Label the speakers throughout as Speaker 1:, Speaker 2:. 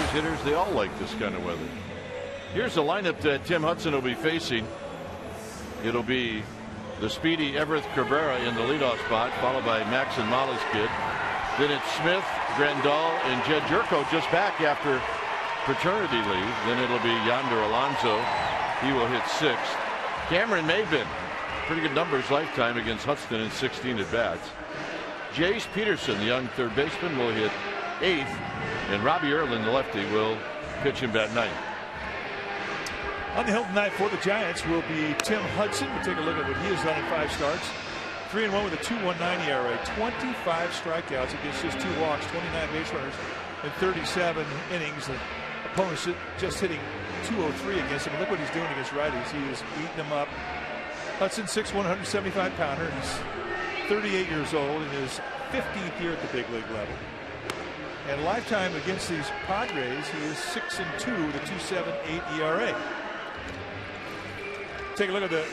Speaker 1: Padres hitters, they all like this kind of weather. Here's the lineup that Tim Hudson will be facing. It'll be the speedy Everett Cabrera in the leadoff spot, followed by Max and Molly's kid. Then it's Smith, Grandal, and Jed Jerko just back after paternity leave. Then it'll be Yonder Alonso. He will hit 6th. Cameron Maybin, pretty good numbers lifetime against Hudson in 16 at bats. Jace Peterson, the young third baseman, will hit 8th, and Robbie Erlin, the lefty, will pitch him bat 9th.
Speaker 2: On the hill tonight for the Giants will be Tim Hudson. We'll take a look at what he has done in 5 starts. 3-1 with a 2.19 ERA, 25 strikeouts against just 2 walks, 29 base runners, and 37 innings. The opponents just hitting .203 against him. Look what he's doing against righties. He is eating them up. Hudson, 6'1", 175-pounder. He's 38 years old in his 15th year at the big league level. And lifetime against these Padres, he is 6-2 with a 2.78 ERA. Take a look at the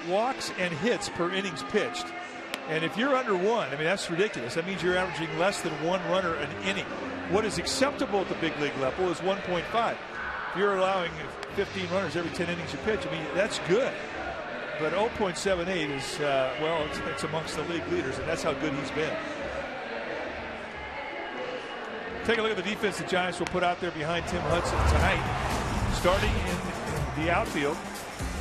Speaker 2: walks and hits per innings pitched. And if you're under 1, I mean, that's ridiculous. That means you're averaging less than 1 runner an inning. What is acceptable at the big league level is 1.5. If you're allowing 15 runners every 10 innings you pitch, I mean, that's good. But 0.78 is, well, it's amongst the league leaders, and that's how good he's been. Take a look at the defense the Giants will put out there behind Tim Hudson tonight. Starting in the outfield,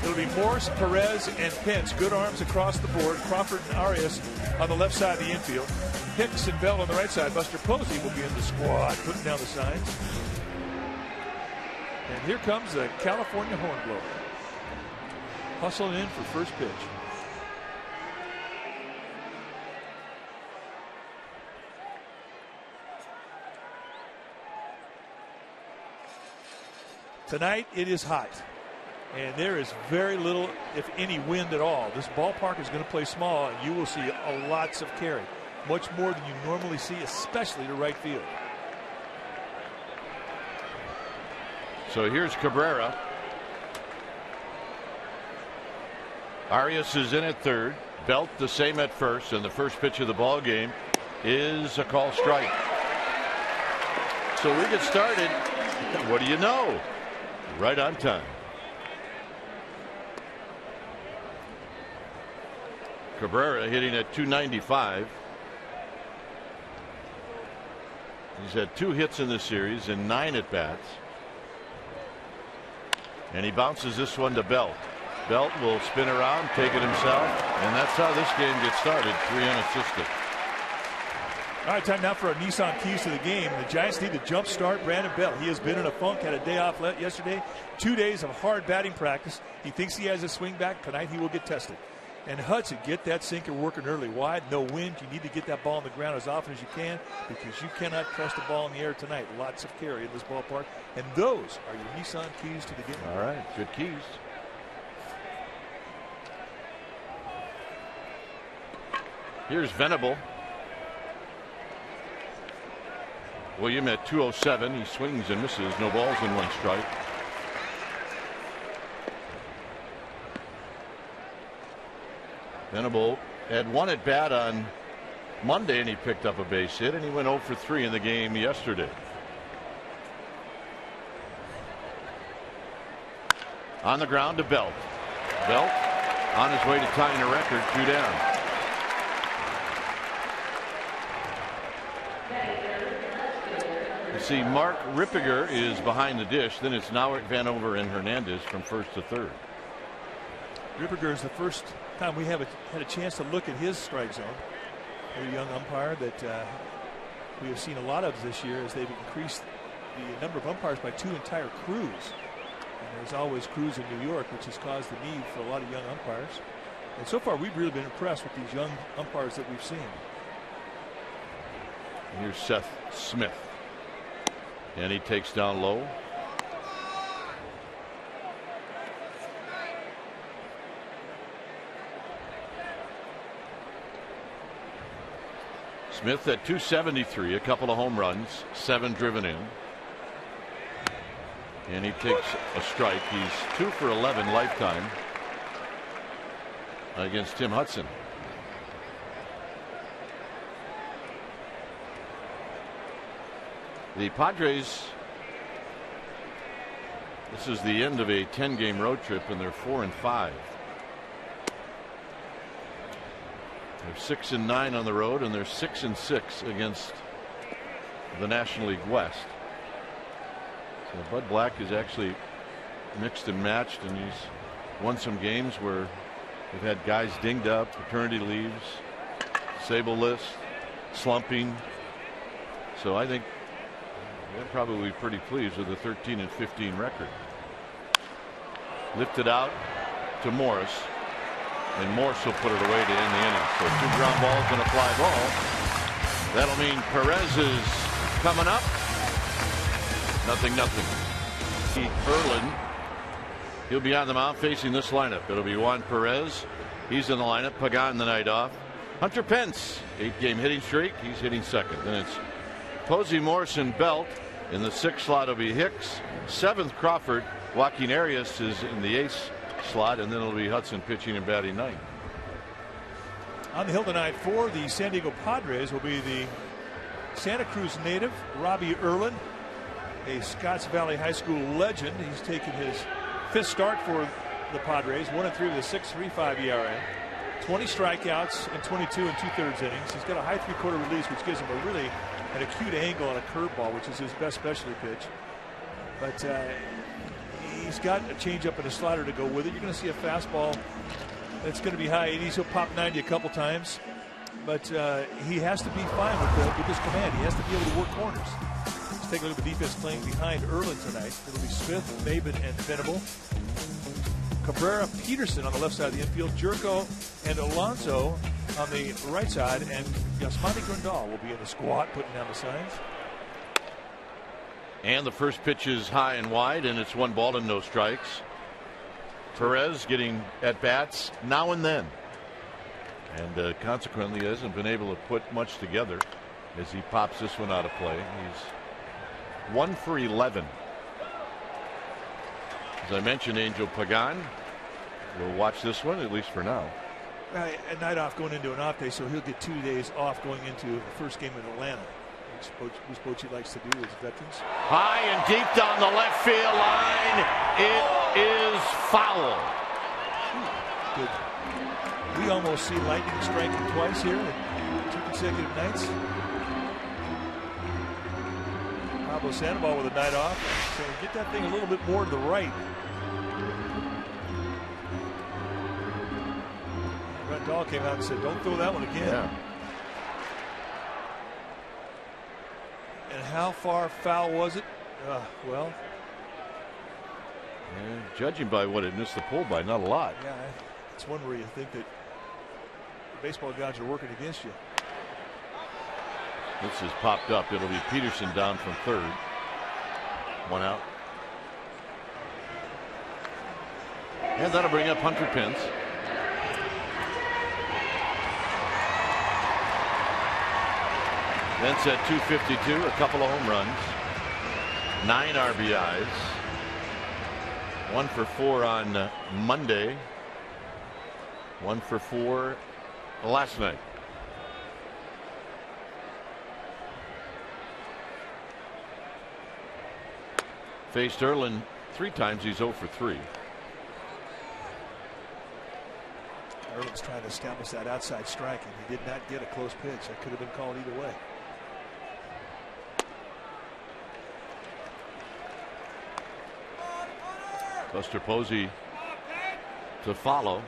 Speaker 2: it'll be Morse, Perez, and Pence. Good arms across the board. Crawford and Arias on the left side of the infield. Hicks and Bell on the right side. Buster Posey will be in the squad, putting down the signs. And here comes the California hornblower. Hustling in for first pitch. Tonight it is hot. And there is very little, if any, wind at all. This ballpark is going to play small, and you will see lots of carry. Much more than you normally see, especially to right field.
Speaker 1: So here's Cabrera. Arias is in at third. Belt the same at first, and the first pitch of the ball game is a call strike. So we get started. What do you know? Right on time. Cabrera hitting at 295. He's had 2 hits in this series and 9 at bats. And he bounces this one to Belt. Belt will spin around, take it himself, and that's how this game gets started. 3 unassisted.
Speaker 2: All right, time now for our Nissan keys to the game. The Giants need to jump start Brandon Belt. He has been in a funk, had a day off yesterday. 2 days of hard batting practice. He thinks he has a swing back. Tonight he will get tested. And Hudson, get that sinker working early. Wide, no wind. You need to get that ball on the ground as often as you can, because you cannot trust the ball in the air tonight. Lots of carry in this ballpark. And those are your Nissan keys to the game.
Speaker 1: All right, good keys. Here's Venable. William at 207. He swings and misses. No balls in 1 strike. Venable had 1 at bat on Monday, and he picked up a base hit, and he went 0 for 3 in the game yesterday. On the ground to Belt. Belt on his way to tying a record, 2 down. You see, Mark Rippiger is behind the dish. Then it's now Vanover and Hernandez from first to third.
Speaker 2: Rippiger is the first time we had a chance to look at his strike zone. A young umpire that we have seen a lot of this year, as they've increased the number of umpires by 2 entire crews. And there's always crews in New York, which has caused the need for a lot of young umpires. And so far, we've really been impressed with these young umpires that we've seen.
Speaker 1: Here's Seth Smith. And he takes down low. Smith at 273, a couple of home runs, 7 driven in. And he takes a strike. He's 2 for 11 lifetime against Tim Hudson. The Padres This is the end of a 10-game road trip, and they're 4-5. They're 6-9 on the road, and they're 6-6 against the National League West. So Bud Black is actually mixed and matched, and he's won some games where they've had guys dinged up, paternity leaves, disabled list, slumping. So I think they're probably pretty pleased with a 13-15 record. Lifted out to Morris, and Morris will put it away to end the inning. So 2 ground balls and a fly ball. That'll mean Perez is coming up. 0-0. Erlin, he'll be on the mound facing this lineup. It'll be Juan Perez. He's in the lineup. Pagan the night off. Hunter Pence, 8-game hitting streak. He's hitting second. Then it's Posey, Morrison, Belt. In the 6th slot will be Hicks. 7th, Crawford. Joaquin Arias is in the 8th slot, and then it'll be Hudson pitching and batting 9th.
Speaker 2: On the hill tonight for the San Diego Padres will be the Santa Cruz native Robbie Erlin, a Scotts Valley High School legend. He's taken his 5th start for the Padres, 1-3 with a 6.35 ERA, 20 strikeouts and 22 2/3 innings. He's got a high 3/4 release, which gives him an acute angle on a curveball, which is his best specialty pitch. But he's got a changeup and a slider to go with it. You're going to see a fastball that's going to be high 80s. He'll pop 90 a couple times, but he has to be fine with his command. He has to be able to work corners. Let's take a look at the defense playing behind Erlin tonight. It'll be Smith, Maben, and Venable. Cabrera, Peterson on the left side of the infield. Jerko and Alonso on the right side, and Yasmani Grandal will be in the squat putting down the signs.
Speaker 1: And the first pitch is high and wide, and it's 1 ball and no strikes. Perez getting at bats now and then, and consequently hasn't been able to put much together as he pops this one out of play. He's 1 for 11. As I mentioned, Angel Pagan will watch this one, at least for now.
Speaker 2: A night off going into an off day, so he'll get 2 days off going into the first game in Atlanta, which Bochy likes to do with veterans.
Speaker 1: High and deep down the left field line. It is foul.
Speaker 2: Good. We almost see lightning striking twice here in 2 consecutive nights. Pablo Sandoval with a night off. So get that thing a little bit more to the right. Grandal came out and said, "Don't throw that one again."
Speaker 1: Yeah.
Speaker 2: And how far foul was it? Well,
Speaker 1: judging by what it missed the pole by, not a lot.
Speaker 2: Yeah, it's one where you think that the baseball gods are working against you.
Speaker 1: This is popped up. It'll be Peterson down from 3rd. 1 out. And that'll bring up Hunter Pence. Pence at 252, a couple of home runs, 9 RBIs, 1 for 4 on Monday, 1 for 4 last night. Faced Erlin 3 times. He's 0 for 3.
Speaker 2: Erlin's trying to establish that outside strike, and he did not get a close pitch. That could have been called either way.
Speaker 1: Buster Posey to follow.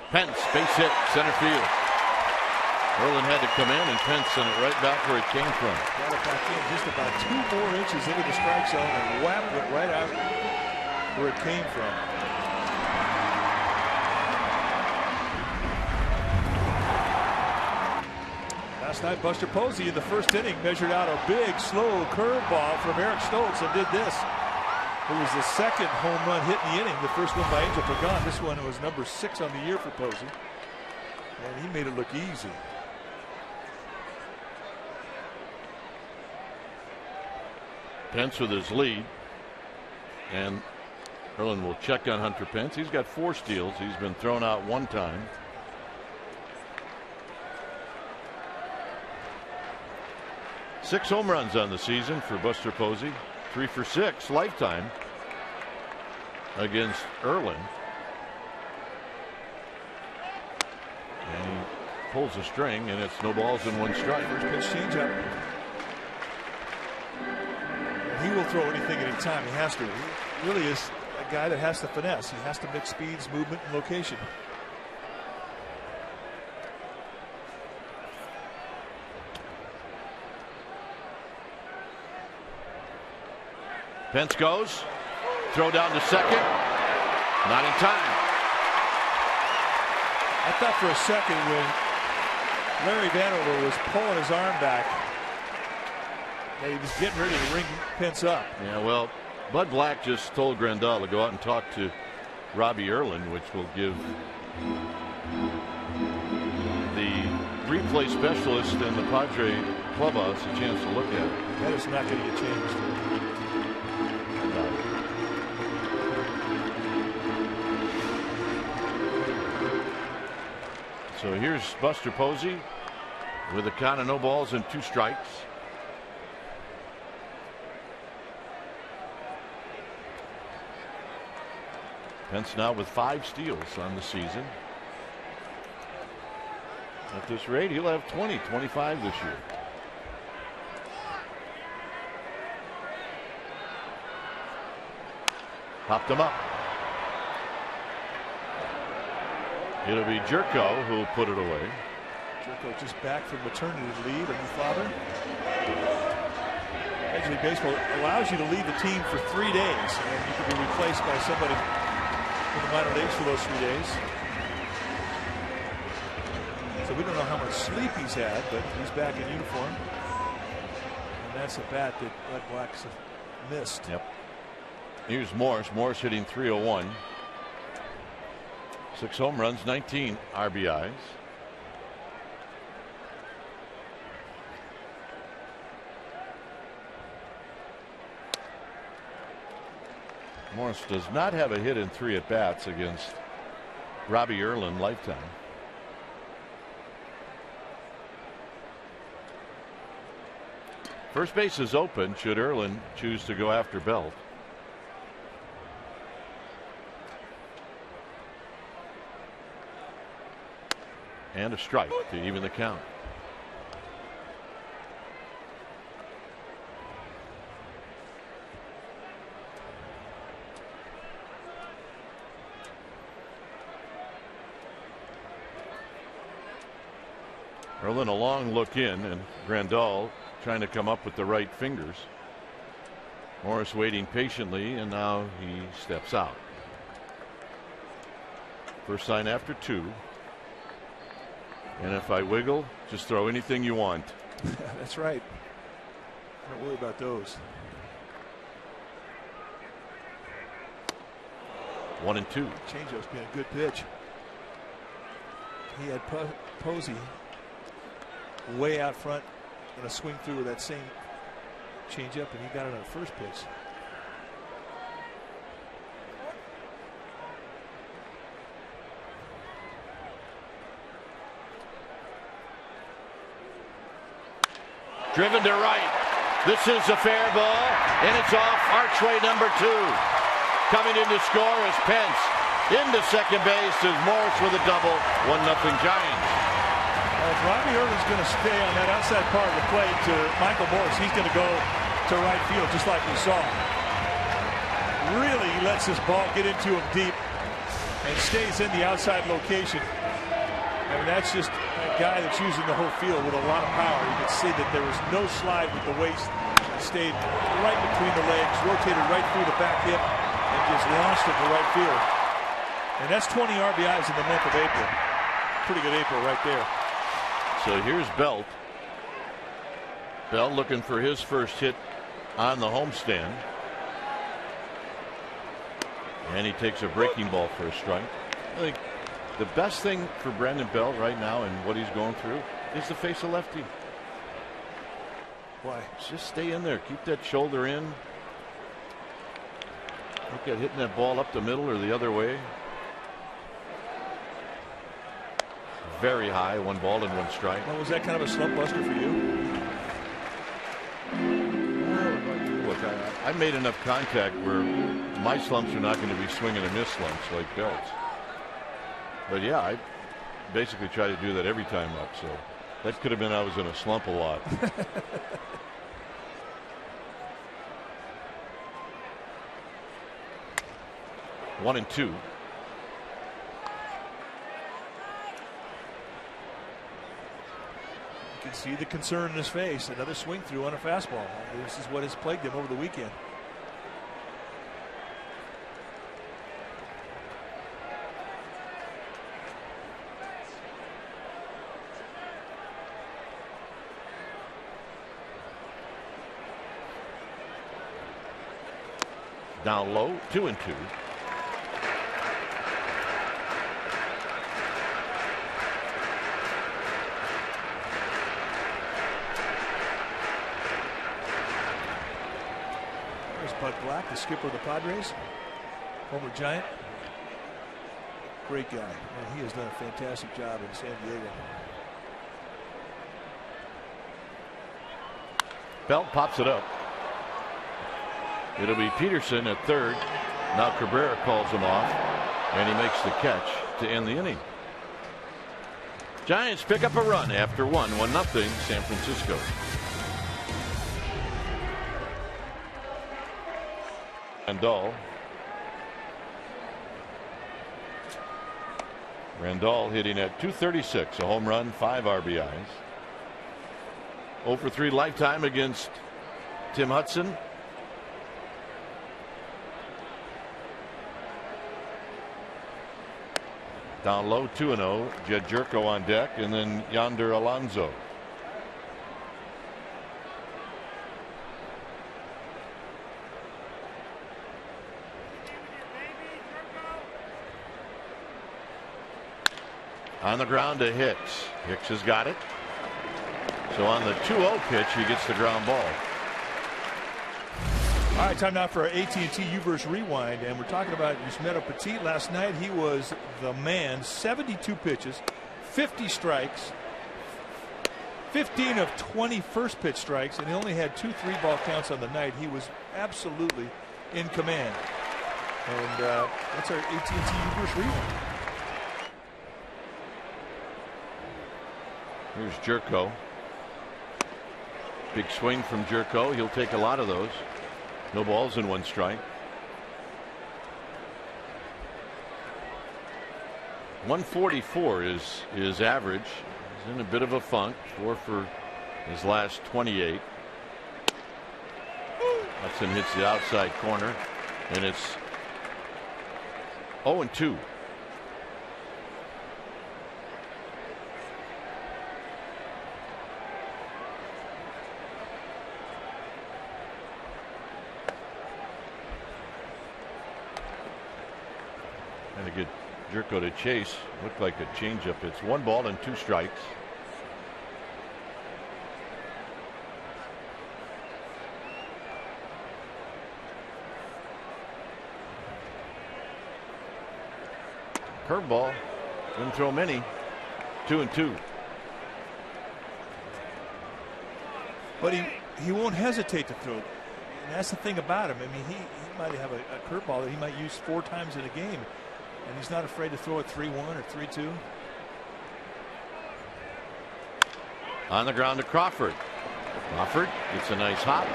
Speaker 1: Pence, base hit, center field. Erlin had to come in, and Pence sent it right back where it came from.
Speaker 2: Got it back in just about 2 more inches into the strike zone and whapped it right out where it came from. Last night, Buster Posey in the first inning measured out a big, slow curveball from Eric Stoltz and did this. It was the 2nd home run hit in the inning. The first one by Angel Pagan. This one was number 6 on the year for Posey. And he made it look easy.
Speaker 1: Pence with his lead. And Erlin will check on Hunter Pence. He's got 4 steals. He's been thrown out 1 time. 6 home runs on the season for Buster Posey. 3 for 6 lifetime against Erlin. And he pulls a string, and it's no balls and 1 strike.
Speaker 2: First pitch changeup. He will throw anything at any time. He has to. He really is a guy that has to finesse. He has to mix speeds, movement, and location.
Speaker 1: Pence goes. Throw down to second. Not in time.
Speaker 2: I thought for a second when Larry Vanover was pulling his arm back that he was getting ready to ring Pence up.
Speaker 1: Yeah, well, Bud Black just told Grandal to go out and talk to Robbie Erlin, which will give the replay specialist in the Padre clubhouse a chance to look at it.
Speaker 2: That is not going to get changed.
Speaker 1: So here's Buster Posey with a count of no balls and 2 strikes. Pence now with 5 steals on the season. At this rate, he'll have 20, 25 this year. Popped him up. It'll be Jerko who'll put it away.
Speaker 2: Jerko just back from maternity leave, a new father. Major League Baseball allows you to leave the team for 3 days, and you can be replaced by somebody in the minor leagues for those 3 days. So we don't know how much sleep he's had, but he's back in uniform. And that's a bat that Bud Black's missed.
Speaker 1: Yep. Here's Morris. Morris hitting .301. 6 home runs, 19 RBIs. Morris does not have a hit in 3 at-bats against Robbie Erlin lifetime. First base is open should Erlin choose to go after Belt. And a strike to even the count. Erlin a long look in, and Grandal trying to come up with the right fingers. Morris waiting patiently, and now he steps out. First sign after 2. And if I wiggle, just throw anything you want.
Speaker 2: That's right. Don't worry about those.
Speaker 1: 1 and 2.
Speaker 2: Changeup's been a good pitch. He had Posey way out front in a swing through with that same changeup, and he got it on the first pitch.
Speaker 1: Driven to right. This is a fair ball, and it's off archway number 2. Coming in to score is Pence. Into second base is Morris with a double. 1-0 Giants.
Speaker 2: If Robbie Erlin's going to stay on that outside part of the plate to Michael Morris, he's going to go to right field just like we saw. Really lets this ball get into him deep and stays in the outside location. I mean, that's just a guy that's using the whole field with a lot of power. You can see that there was no slide with the waist. He stayed right between the legs, rotated right through the back hip, and just launched it to right field. And that's 20 RBIs in the month of April. Pretty good April right there.
Speaker 1: So here's Belt. Belt looking for his first hit on the homestand. And he takes a breaking ball for a strike. I think the best thing for Brandon Belt right now and what he's going through is to face a lefty.
Speaker 2: Why?
Speaker 1: Just stay in there. Keep that shoulder in. Look at hitting that ball up the middle or the other way. Very high. 1 ball and 1 strike.
Speaker 2: Well, was that kind of a slump buster for you?
Speaker 1: I made enough contact where my slumps are not going to be swinging and miss slumps like Belt's. But yeah, I basically try to do that every time up. So that could have been I was in a slump a lot. 1-2. You
Speaker 2: can see the concern in his face. Another swing through on a fastball. This is what has plagued him over the weekend.
Speaker 1: Down low, 2-2.
Speaker 2: Bud Black, the skipper of the Padres, former Giant. Great guy. And he has done a fantastic job in San Diego.
Speaker 1: Belt pops it up. It'll be Peterson at third. Now Cabrera calls him off, and he makes the catch to end the inning. Giants pick up a run after 1-0 San Francisco. Randall hitting at .236, a home run, 5 RBIs. 0 for 3 lifetime against Tim Hudson. Down low, 2-0. Jed Jerko on deck, and then Yonder Alonso. On the ground to Hicks. Hicks has got it. So on the 2-0 pitch, he gets the ground ball.
Speaker 2: All right, time now for our AT&T U-verse rewind, and we're talking about Yusmeiro Petit. Last night he was the man. 72 pitches, 50 strikes, 15 of 20 first pitch strikes, and he only had 2 3-ball counts on the night. He was absolutely in command. And that's our AT&T U-verse rewind.
Speaker 1: Here's Jerko. Big swing from Jerko. He'll take a lot of those. No balls and 1 strike. 144 is average. He's in a bit of a funk. 4 for his last 28. Hudson hits the outside corner, and it's 0-2. And to get Jerko to chase, looked like a changeup. It's 1 ball and 2 strikes. Curveball, didn't throw many. 2-2.
Speaker 2: But he won't hesitate to throw. And that's the thing about him. I mean, he might have a curveball that he might use 4 times in a game. And he's not afraid to throw it 3-1 or 3-2.
Speaker 1: On the ground to Crawford. Crawford gets a nice hop.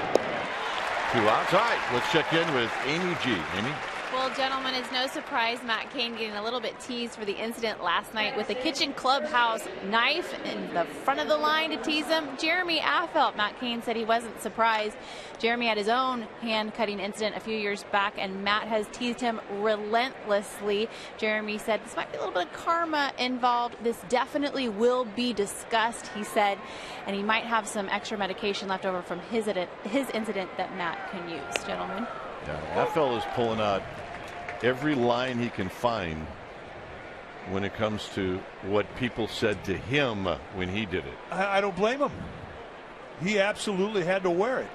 Speaker 1: 2 outs. All right, let's check in with Amy G. Amy?
Speaker 3: Well, gentlemen, it's no surprise Matt Cain getting a little bit teased for the incident last night with the kitchen clubhouse knife in the front of the line to tease him. Jeremy Affeldt, Matt Cain said he wasn't surprised. Jeremy had his own hand-cutting incident a few years back, and Matt has teased him relentlessly. Jeremy said this might be a little bit of karma involved. This definitely will be discussed, he said, and he might have some extra medication left over from his incident that Matt can use. Gentlemen.
Speaker 1: Yeah, that fellow is pulling out every line he can find when it comes to what people said to him when he did it.
Speaker 2: I don't blame him. He absolutely had to wear it.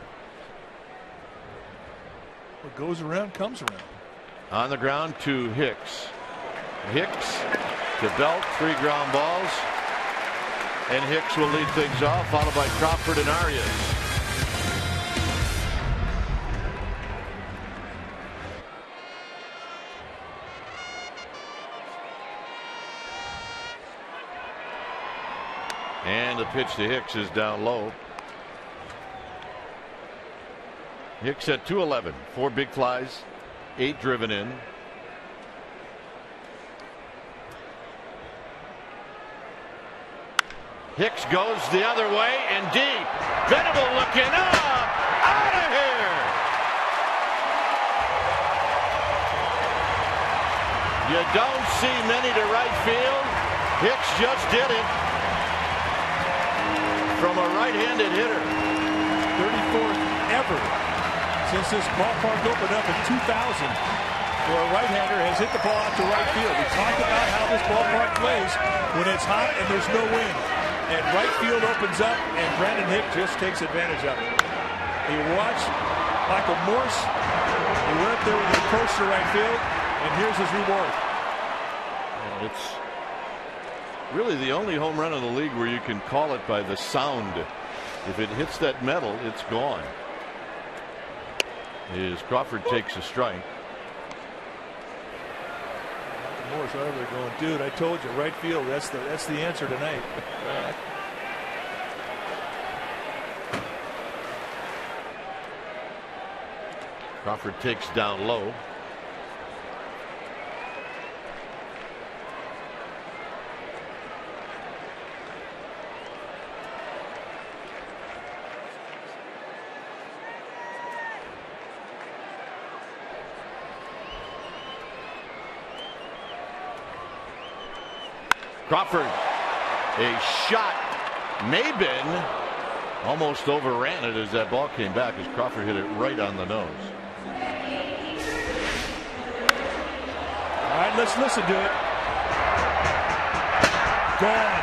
Speaker 2: What goes around comes around.
Speaker 1: On the ground to Hicks. Hicks to Belt, 3 ground balls. And Hicks will lead things off, followed by Crawford and Arias. And the pitch to Hicks is down low. Hicks at 211, 4 big flies, 8 driven in. Hicks goes the other way and deep. Venable looking up, out of here. You don't see many to right field. Hicks just did it from a right-handed hitter.
Speaker 2: 34th ever since this ballpark opened up in 2000, where a right-hander has hit the ball out to right field. We talked about how this ballpark plays when it's hot and there's no wind. And right field opens up, and Brandon Hicks just takes advantage of it. He watched Michael Morse. He went up there with an approach to right field, and here's his reward.
Speaker 1: It's really the only home run in the league where you can call it by the sound. If it hits that metal, it's gone. As Crawford takes a strike.
Speaker 2: Morris over there going, dude, I told you, right field, that's the answer tonight.
Speaker 1: Crawford takes down low. Crawford, a shot, Maben almost overran it as that ball came back as Crawford hit it right on the nose.
Speaker 2: All right, let's listen to it. Gone.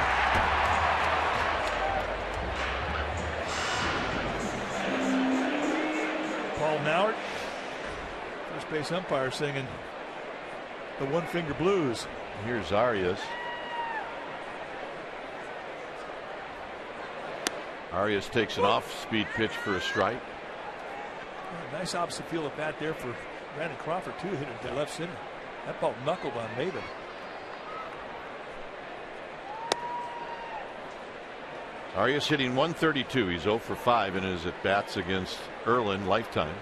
Speaker 2: Paul Nowert, first base umpire, singing the One Finger Blues.
Speaker 1: Here's Arias. Arias takes an off-speed pitch for a strike.
Speaker 2: Yeah, nice opposite field at bat there for Brandon Crawford, too, hit it to left center. That ball knuckled on Maben.
Speaker 1: Arias hitting 132. He's 0 for 5 in his at-bats against Erlin lifetime.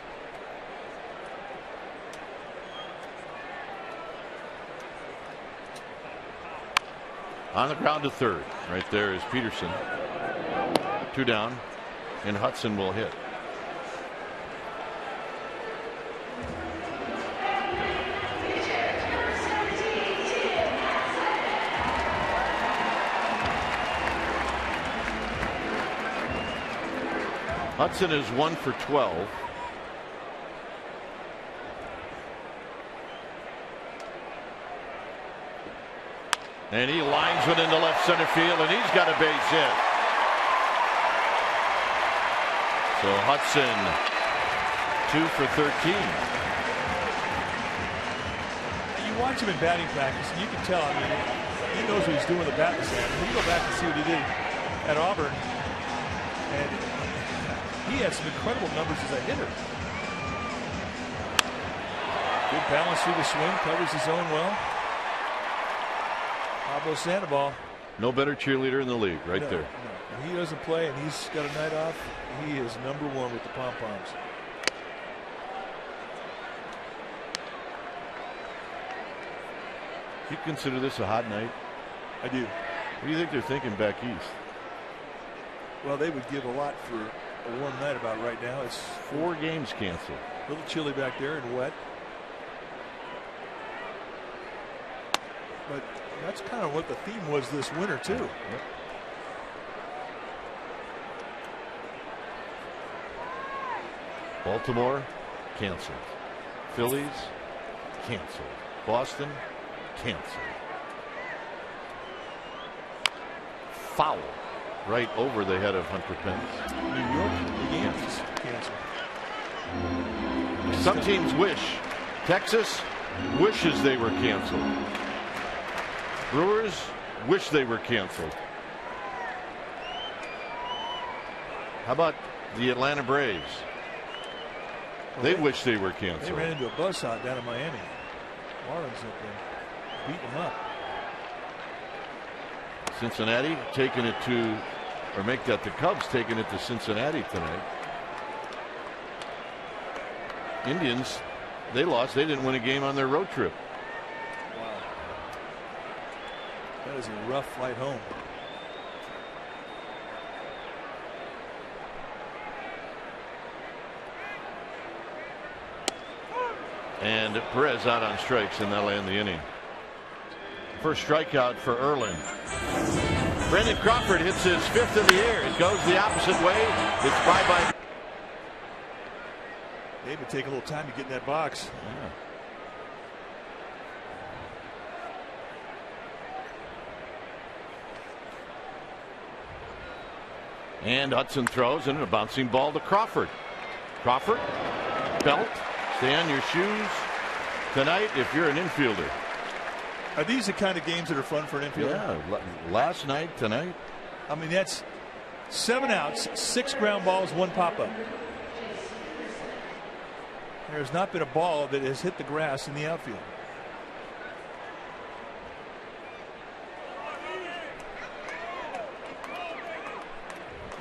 Speaker 1: On the ground to third. Right there is Peterson. 2 down, and Hudson will hit. Hudson is 1 for 12. And he lines one into left center field, and he's got a base hit. So Hudson 2 for 13.
Speaker 2: You watch him in batting practice, and you can tell. I mean, he knows what he's doing with the bat this afternoon. You go back and see what he did at Auburn, and he had some incredible numbers as a hitter. Good balance through the swing, covers his zone well. Pablo Sandoval.
Speaker 1: No better cheerleader in the league, right there.
Speaker 2: No. When he doesn't play and he's got a night off, he is #1 with the pom-poms.
Speaker 1: You consider this a hot night?
Speaker 2: I do.
Speaker 1: What do you think they're thinking back east?
Speaker 2: Well, they would give a lot for a warm night about right now. It's
Speaker 1: 4 games canceled.
Speaker 2: A little chilly back there and wet. But that's kind of what the theme was this winter, too.
Speaker 1: Yep. Baltimore, canceled. Phillies, canceled. Boston, canceled. Foul right over the head of Hunter Pence.
Speaker 2: New York, the Yankees canceled.
Speaker 1: Some teams wish. Texas wishes they were canceled. Brewers wish they were canceled. How about the Atlanta Braves? They wish they were canceled.
Speaker 2: They ran into a buzzsaw down in Miami. Marlins have been beating them up.
Speaker 1: Cincinnati taking it to, or make that the Cubs taking it to Cincinnati tonight. Indians, they lost. They didn't win a game on their road trip.
Speaker 2: Wow. That is a rough flight home.
Speaker 1: And Perez out on strikes, and they'll end the inning. First strikeout for Erlin. Brandon Crawford hits his 5th of the year. It goes the opposite way. It's bye-bye.
Speaker 2: They would take a little time to get in that box.
Speaker 1: Yeah. And Hudson throws, and a bouncing ball to Crawford. Crawford, belt, stay on your shoes tonight if you're an infielder.
Speaker 2: Are these the kind of games that are fun for an infielder?
Speaker 1: Yeah, last night, tonight.
Speaker 2: I mean, that's 7 outs, 6 ground balls, 1 pop-up. There has not been a ball that has hit the grass in the outfield.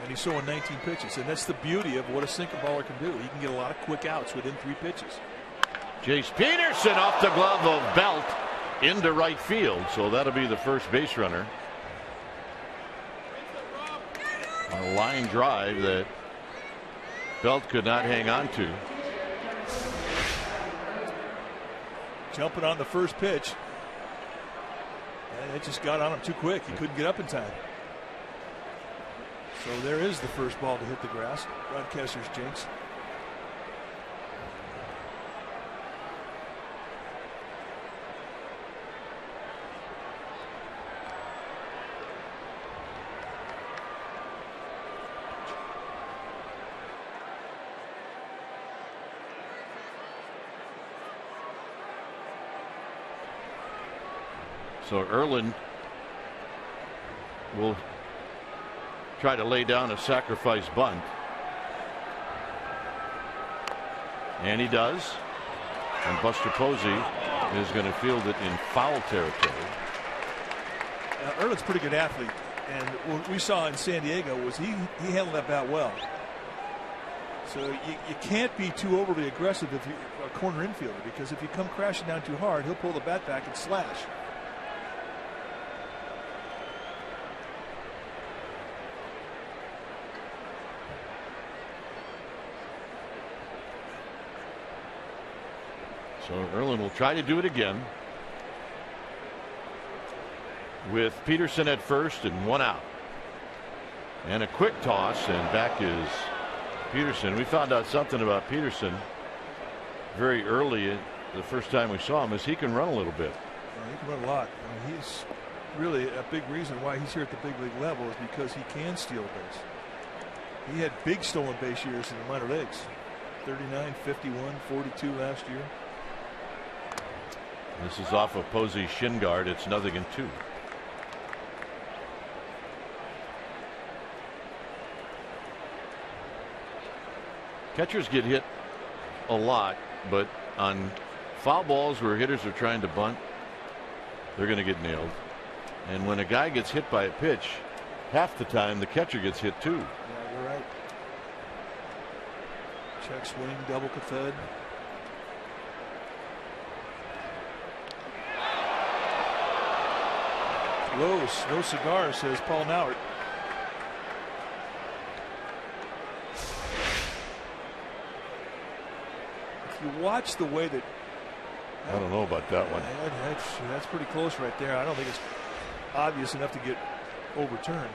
Speaker 2: And he's throwing 19 pitches, and that's the beauty of what a sinker baller can do. He can get a lot of quick outs within 3 pitches.
Speaker 1: Jace Peterson off the glove of Belt into right field, so that'll be the first base runner. A line drive that Belt could not hang on to.
Speaker 2: Jumping on the first pitch. And it just got on him too quick. He couldn't get up in time. So there is the first ball to hit the grass. Broadcaster's jinx.
Speaker 1: So Erlin will try to lay down a sacrifice bunt. And he does. And Buster Posey is going to field it in foul territory.
Speaker 2: Erlin's a pretty good athlete. And what we saw in San Diego was he handled that bat well. So you can't be too overly aggressive if you're a corner infielder, because if you come crashing down too hard, he'll pull the bat back and slash.
Speaker 1: So Erlin will try to do it again with Peterson at first and 1 out. And a quick toss, and back is Peterson. We found out something about Peterson very early the first time we saw him, is he can run a little bit.
Speaker 2: Yeah, he can run a lot. I mean, he's really a big reason why he's here at the big league level is because he can steal base. He had big stolen base years in the minor leagues. 39, 51, 42 last year.
Speaker 1: This is off of Posey's shin guard. It's 0-2. Catchers get hit a lot, but on foul balls where hitters are trying to bunt, they're going to get nailed. And when a guy gets hit by a pitch, half the time the catcher gets hit too.
Speaker 2: Yeah, you're right. Check swing, double Cafed. Close, no cigar, says Paul Nauert. If you watch the way that,
Speaker 1: I don't know about that one.
Speaker 2: That's pretty close right there. I don't think it's obvious enough to get overturned.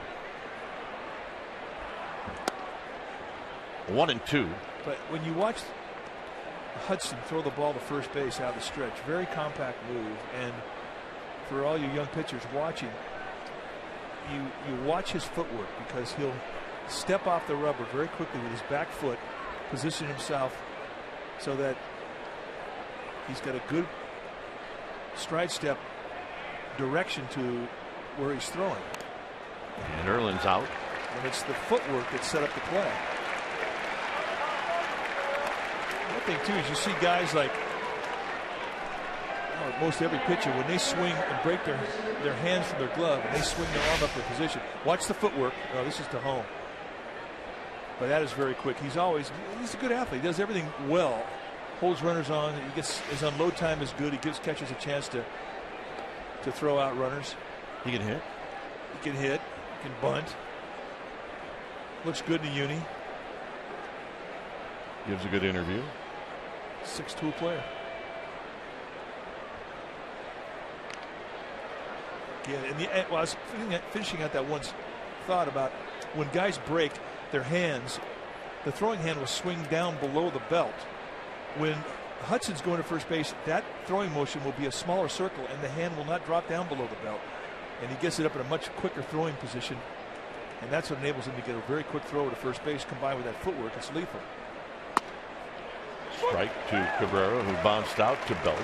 Speaker 1: 1-2.
Speaker 2: But when you watch Hudson throw the ball to first base out of the stretch, very compact move, and for all you young pitchers watching, you watch his footwork, because he'll step off the rubber very quickly with his back foot, position himself so that he's got a good stride step direction to where he's throwing.
Speaker 1: And Erlin's out.
Speaker 2: And it's the footwork that set up the play. One thing too is you see guys like, most every pitcher, when they swing and break their hands from their glove and they swing their arm up for position, watch the footwork. Oh, this is to home. But that is very quick. He's a good athlete. He does everything well. Holds runners on. His unload time is good. He gives catchers a chance to throw out runners.
Speaker 1: He can hit.
Speaker 2: He can hit. He can bunt. Looks good in the uni.
Speaker 1: Gives a good interview.
Speaker 2: 6'2" player. Yeah, I was finishing out that one thought about when guys break their hands, the throwing hand will swing down below the belt. When Hudson's going to first base, that throwing motion will be a smaller circle and the hand will not drop down below the belt. And he gets it up in a much quicker throwing position. And that's what enables him to get a very quick throw to first base combined with that footwork. It's lethal.
Speaker 1: Strike to Cabrera, who bounced out to Belt.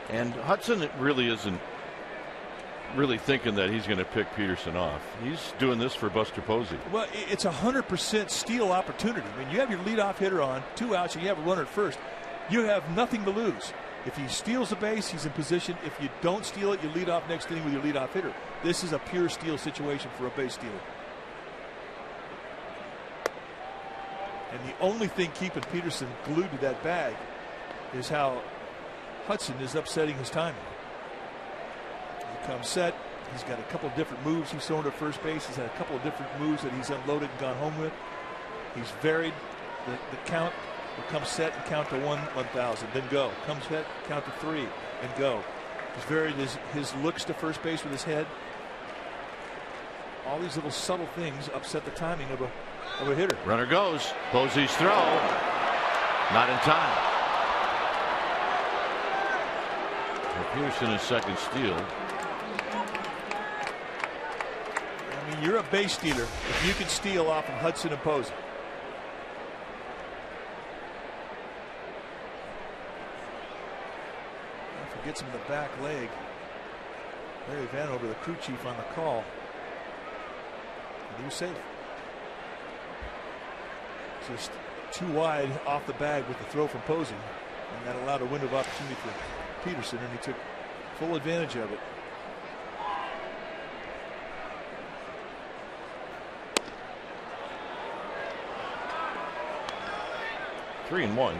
Speaker 1: And Hudson really isn't thinking that he's going to pick Peterson off. He's doing this for Buster Posey.
Speaker 2: Well, it's 100% steal opportunity. I mean, you have your leadoff hitter on, 2 outs, and you have a runner at first. You have nothing to lose. If he steals the base, he's in position. If you don't steal it, you lead off next inning with your leadoff hitter. This is a pure steal situation for a base stealer. And the only thing keeping Peterson glued to that bag is how Hudson is upsetting his timing. He comes set. He's got a couple of different moves he's thrown to first base. He's had a couple of different moves that he's unloaded and gone home with. He's varied the count. Will come set and count to 1,000, then go. Comes set, count to 3, and go. He's varied his looks to first base with his head. All these little subtle things upset the timing of a hitter.
Speaker 1: Runner goes. Posey's throw. Not in time. Peterson is second steal.
Speaker 2: I mean, you're a base stealer if you can steal off of Hudson and Posey. If he gets him in the back leg, Larry Vanover, the crew chief, on the call. And he was safe. Just too wide off the bag with the throw from Posey, and that allowed a window of opportunity for Peterson, and he took full advantage of it.
Speaker 1: Three and one.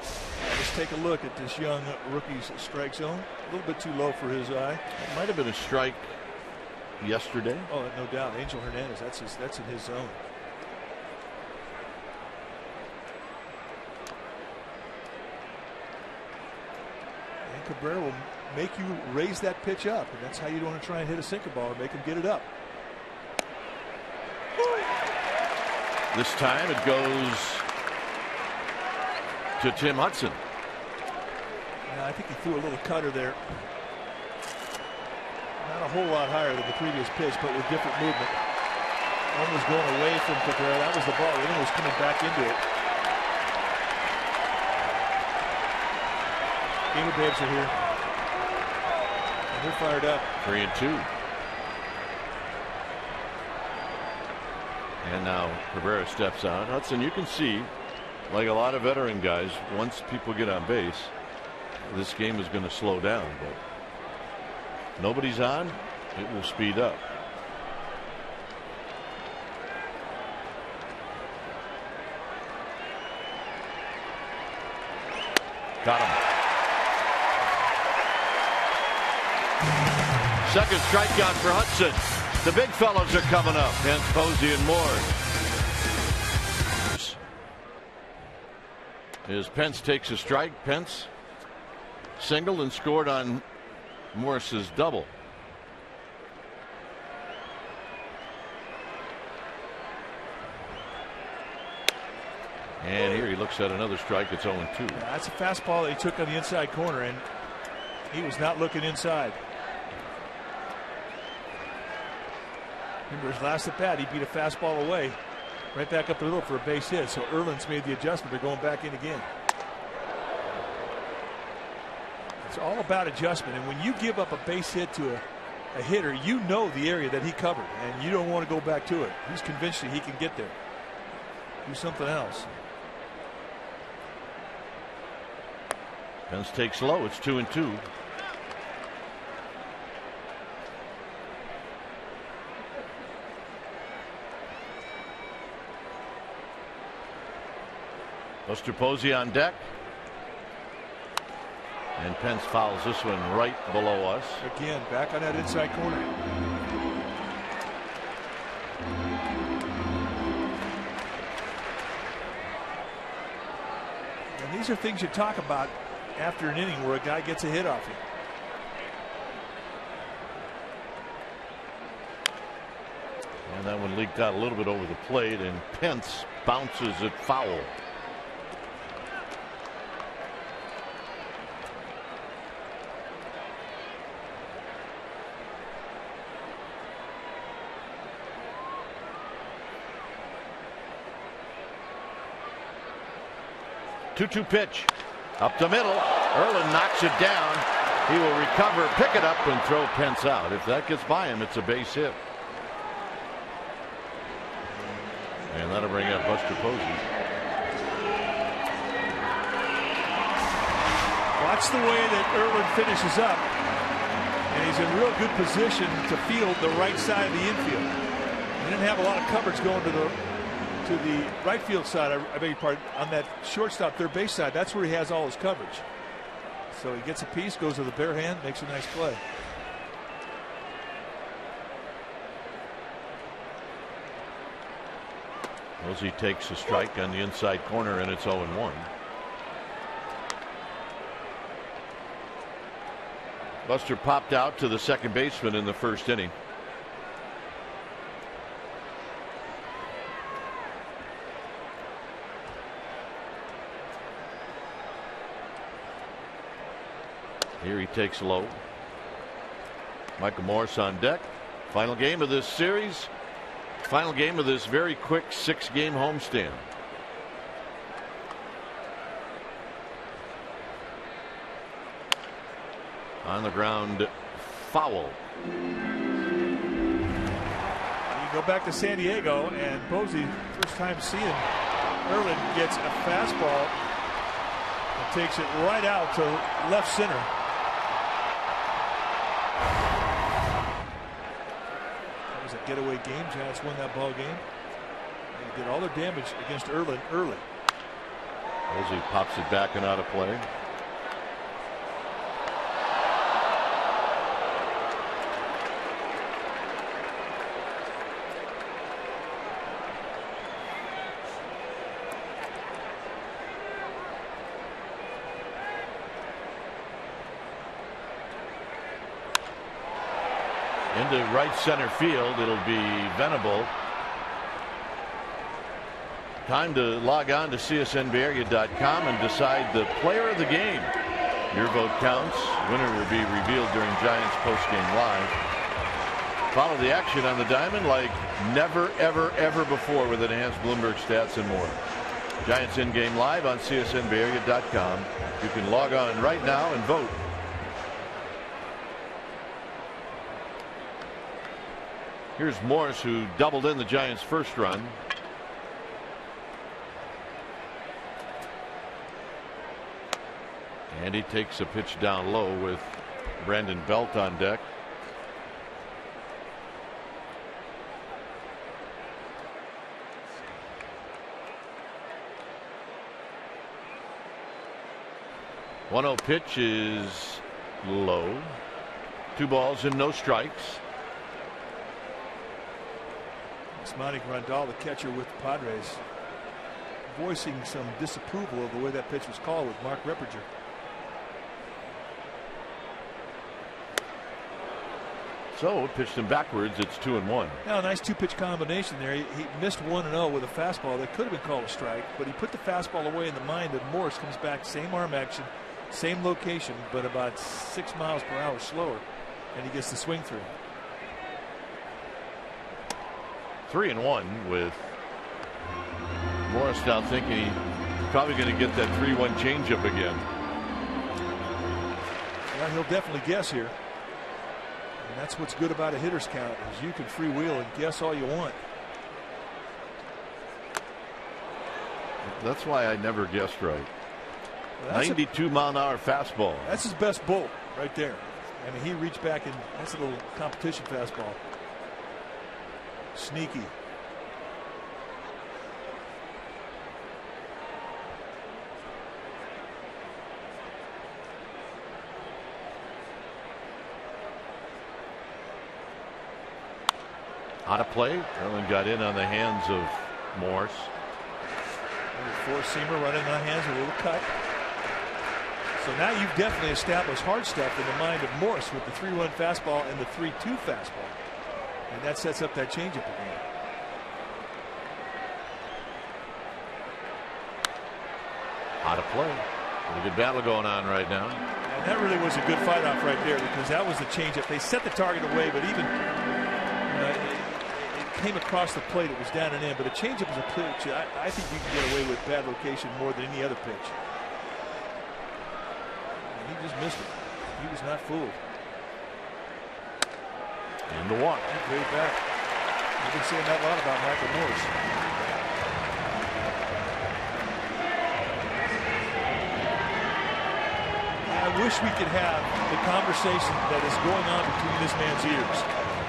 Speaker 2: Let's take a look at this young rookie's strike zone. A little bit too low for his eye.
Speaker 1: It might have been a strike yesterday.
Speaker 2: Oh, no doubt. Angel Hernandez, that's in his zone. Cabrera will make you raise that pitch up, and that's how you want to try and hit a sinker ball and make him get it up.
Speaker 1: This time it goes to Tim Hudson.
Speaker 2: Yeah, I think he threw a little cutter there. Not a whole lot higher than the previous pitch, but with different movement. One was going away from Cabrera. That was the ball. The other was coming back into it. Gamer Babes are here. And they're fired up.
Speaker 1: 3-2. And now Cabrera steps on. Hudson, you can see, like a lot of veteran guys, once people get on base, this game is going to slow down. But nobody's on, it will speed up. Got him. Second strikeout for Hudson. The big fellows are coming up. Hence Posey and Moore. As Pence takes a strike, Pence singled and scored on Morris's double. And here he looks at another strike. It's 0-2.
Speaker 2: Yeah, that's a fastball that he took on the inside corner, and he was not looking inside. Remember his last at bat, he beat a fastball away, right back up the middle for a base hit. So Erlin's made the adjustment. They're going back in again. It's all about adjustment. And when you give up a base hit to a hitter, you know the area that he covered, and you don't want to go back to it. He's convinced that he can get there. Do something else.
Speaker 1: Pence takes low. It's 2-2. Buster Posey on deck. And Pence fouls this one right below us.
Speaker 2: Again, back on that inside corner. And these are things you talk about after an inning where a guy gets a hit off you.
Speaker 1: And that one leaked out a little bit over the plate, and Pence bounces it foul. Two-two pitch up the middle. Erlin knocks it down. He will recover, pick it up, and throw Pence out. If that gets by him, it's a base hit. And that'll bring up Buster Posey.
Speaker 2: Watch the way that Erlin finishes up. And he's in real good position to field the right side of the infield. He didn't have a lot of coverage going to the right field side, I beg your pardon, on that shortstop third base side. That's where he has all his coverage. So he gets a piece, goes to the bare hand, makes a nice play.
Speaker 1: Posey takes a strike on the inside corner, and it's 0-1. Buster popped out to the second baseman in the first inning. Here he takes low. Michael Morris on deck. Final game of this series. Final game of this very quick 6-game homestand. On the ground, foul.
Speaker 2: You go back to San Diego, and Posey, first time seeing Erlin, gets a fastball and takes it right out to left center. Getaway game. Giants won that ball game. They did all their damage against Erlin early.
Speaker 1: Posey pops it back and out of play. Into right center field. It'll be Venable. Time to log on to csnbayarea.com and decide the player of the game. Your vote counts. Winner will be revealed during Giants postgame live. Follow the action on the diamond like never, ever, ever before with enhanced Bloomberg stats and more. Giants in-game live on csnbayarea.com. You can log on right now and vote. Here's Morris, who doubled in the Giants' first run. And he takes a pitch down low with Brandon Belt on deck. The 1-0 pitch is low. 2 balls and no strikes.
Speaker 2: Manny Grandal, the catcher with the Padres, voicing some disapproval of the way that pitch was called with Mark Reppinger.
Speaker 1: So pitched him backwards. It's 2-1.
Speaker 2: Now, a nice 2-pitch combination there. He missed 1-0 with a fastball that could have been called a strike, but he put the fastball away in the mind that Morris comes back, same arm action, same location, but about 6 miles per hour slower, and he gets the swing through.
Speaker 1: 3-1 with Morris now thinking he's probably going to get that 3-1 changeup again.
Speaker 2: Well, he'll definitely guess here. And that's what's good about a hitter's count, is you can freewheel and guess all you want.
Speaker 1: That's why I never guessed right.
Speaker 2: Well,
Speaker 1: 92-mile-an-hour fastball.
Speaker 2: That's his best bolt right there. I mean, he reached back and that's a little competition fastball. Sneaky.
Speaker 1: Out of play. Erlin got in on the hands of Morse.
Speaker 2: Four-seamer running in the hands with a little cut. So now you've definitely established hard stuff in the mind of Morse with the 3-1 fastball and the 3-2 fastball. And that sets up that changeup again.
Speaker 1: Out of play. A good battle going on right now.
Speaker 2: And that really was a good fight off right there, because that was the changeup. They set the target away, but even it came across the plate. It was down and in. But a changeup is a pitch I think you can get away with bad location more than any other pitch. And he just missed it. He was not fooled.
Speaker 1: And the walk.
Speaker 2: Way back. I've been saying that a lot about Michael Morse. I wish we could have the conversation that is going on between this man's ears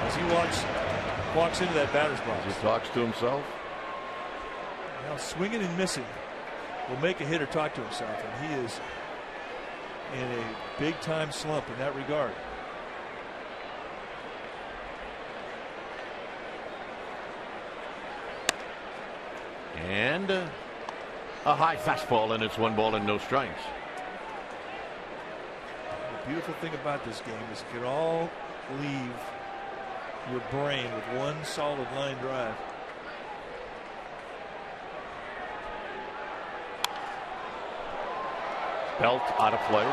Speaker 2: as he walks into that batter's box.
Speaker 1: He talks to himself.
Speaker 2: Now, swinging and missing will make a hitter talk to himself, and he is in a big-time slump in that regard.
Speaker 1: And a high fastball, and it's 1 ball and no strikes.
Speaker 2: The beautiful thing about this game is it can all leave your brain with one solid line drive.
Speaker 1: Belt out of play.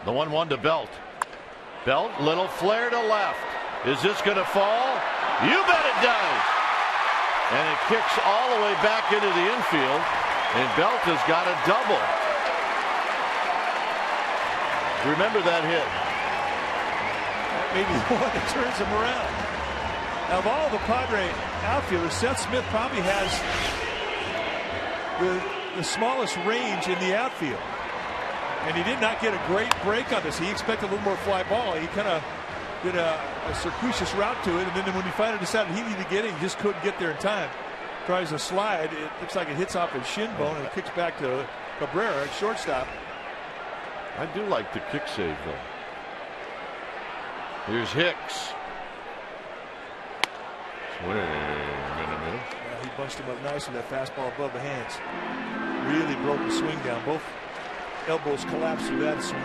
Speaker 1: The 1-1 to Belt. Belt, little flare to left. Is this going to fall? You bet it does. And it kicks all the way back into the infield. And Belt has got a double. Remember that hit.
Speaker 2: That may be the one that turns him around. Now, of all the Padre outfielders, Seth Smith probably has the smallest range in the outfield. And he did not get a great break on this. He expected a little more fly ball. He kind of did a circuitous route to it, and then when he finally decided he needed to get it, he just couldn't get there in time. Tries a slide. It looks like it hits off his shin bone, and it kicks back to Cabrera at shortstop.
Speaker 1: I do like the kick save, though. Here's Hicks. Swing and a miss.
Speaker 2: Yeah, he bunched him up nice with that fastball above the hands. Really broke the swing down. Both elbows collapsed through that swing.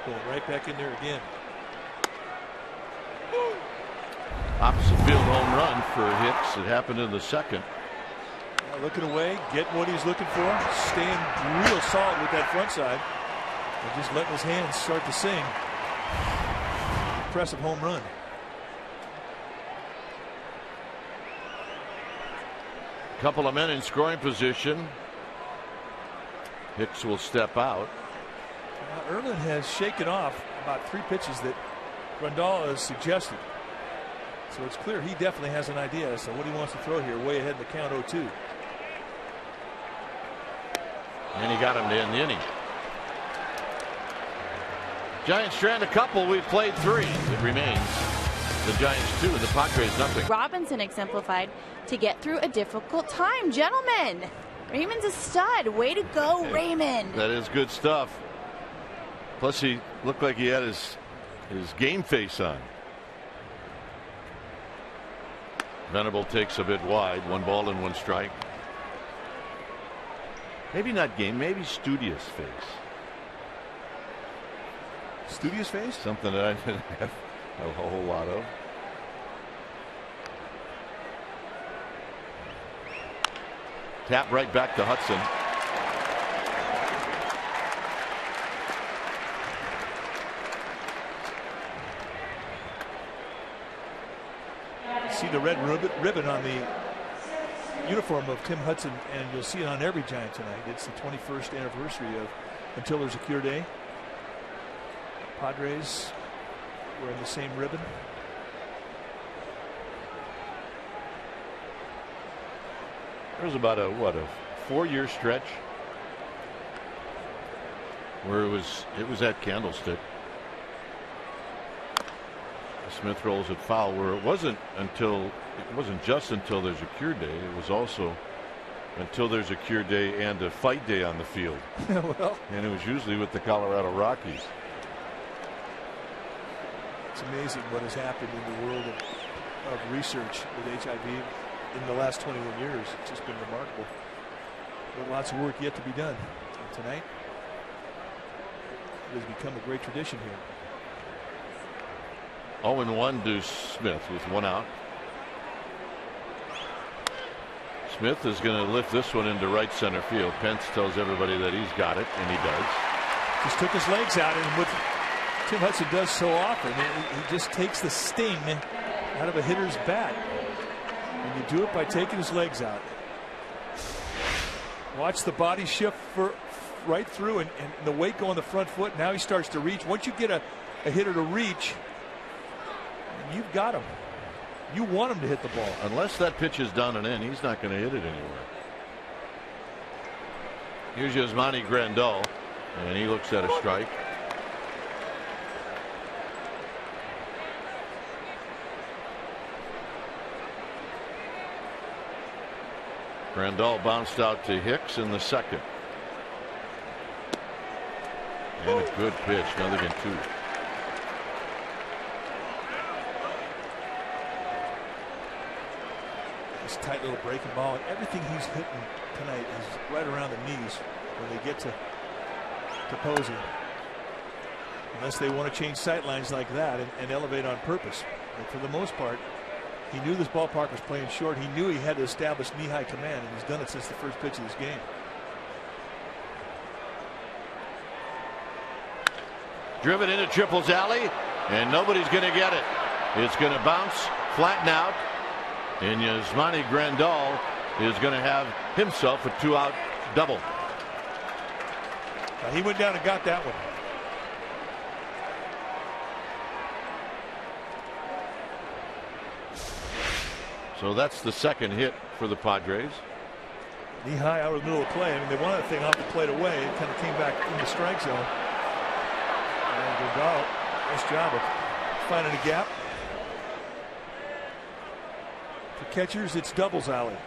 Speaker 2: Going right back in there again.
Speaker 1: Opposite field home run for Hicks. It happened in the second.
Speaker 2: Looking away, getting what he's looking for, staying real solid with that front side, and just letting his hands start to sing. Impressive home run.
Speaker 1: Couple of men in scoring position. Hicks will step out.
Speaker 2: Now, Erlin has shaken off about 3 pitches that Grandal has suggested. So it's clear he definitely has an idea as to what he wants to throw here, way ahead in the count 0-2.
Speaker 1: And he got him to end the inning. Giants strand a couple. We've played 3. It remains the Giants 2 and the Padres nothing.
Speaker 3: Robinson exemplified to get through a difficult time. Gentlemen, Raymond's a stud. Way to go, Raymond.
Speaker 1: That is good stuff. Plus, he looked like he had his game face on. Venable takes a bit wide. 1 ball and 1 strike. Maybe not game, maybe studious face.
Speaker 2: Studious face?
Speaker 1: Something that I didn't have a whole lot of. Tap right back to Hudson.
Speaker 2: See the red ribbon on the uniform of Tim Hudson, and you'll see it on every Giant tonight. It's the 21st anniversary of Until There's a Cure Day. Padres wearing the same ribbon.
Speaker 1: There was about a 4-year stretch where it was at Candlestick. Smith rolls it foul, where it wasn't just until there's a cure day. It was also until there's a cure day and a fight day on the field.
Speaker 2: Well,
Speaker 1: and it was usually with the Colorado Rockies.
Speaker 2: It's amazing what has happened in the world of research with HIV in the last 21 years. It's just been remarkable. But lots of work yet to be done. And tonight, it has become a great tradition here.
Speaker 1: 0-1 to Smith with 1 out. Smith is going to lift this one into right center field. Pence tells everybody that he's got it, and he does.
Speaker 2: Just took his legs out, and what Tim Hudson does so often, he just takes the sting out of a hitter's bat. And you do it by taking his legs out. Watch the body shift right through, and the weight go on the front foot. Now he starts to reach. Once you get a hitter to reach, you've got him. You want him to hit the ball.
Speaker 1: Unless that pitch is down and in, he's not going to hit it anywhere. Here's Yasmani Grandal, and he looks at a strike. Grandal bounced out to Hicks in the second. And a good pitch, now they get 2.
Speaker 2: This tight little breaking ball, and everything he's hitting tonight is right around the knees when they get to Posey. Unless they want to change sight lines like that and elevate on purpose. But for the most part, he knew this ballpark was playing short. He knew he had to establish knee-high command, and he's done it since the first pitch of this game.
Speaker 1: Driven into Triple's alley, and nobody's going to get it. It's going to bounce, flatten out, and Yasmani Grandal is going to have himself a 2-out double.
Speaker 2: He went down and got that one.
Speaker 1: So that's the second hit for the Padres.
Speaker 2: Knee high out of the middle of the play. I mean, they wanted the thing off the plate away. It kind of came back in the strike zone. And Grandal, nice job of finding a gap. For catchers, it's doubles alley.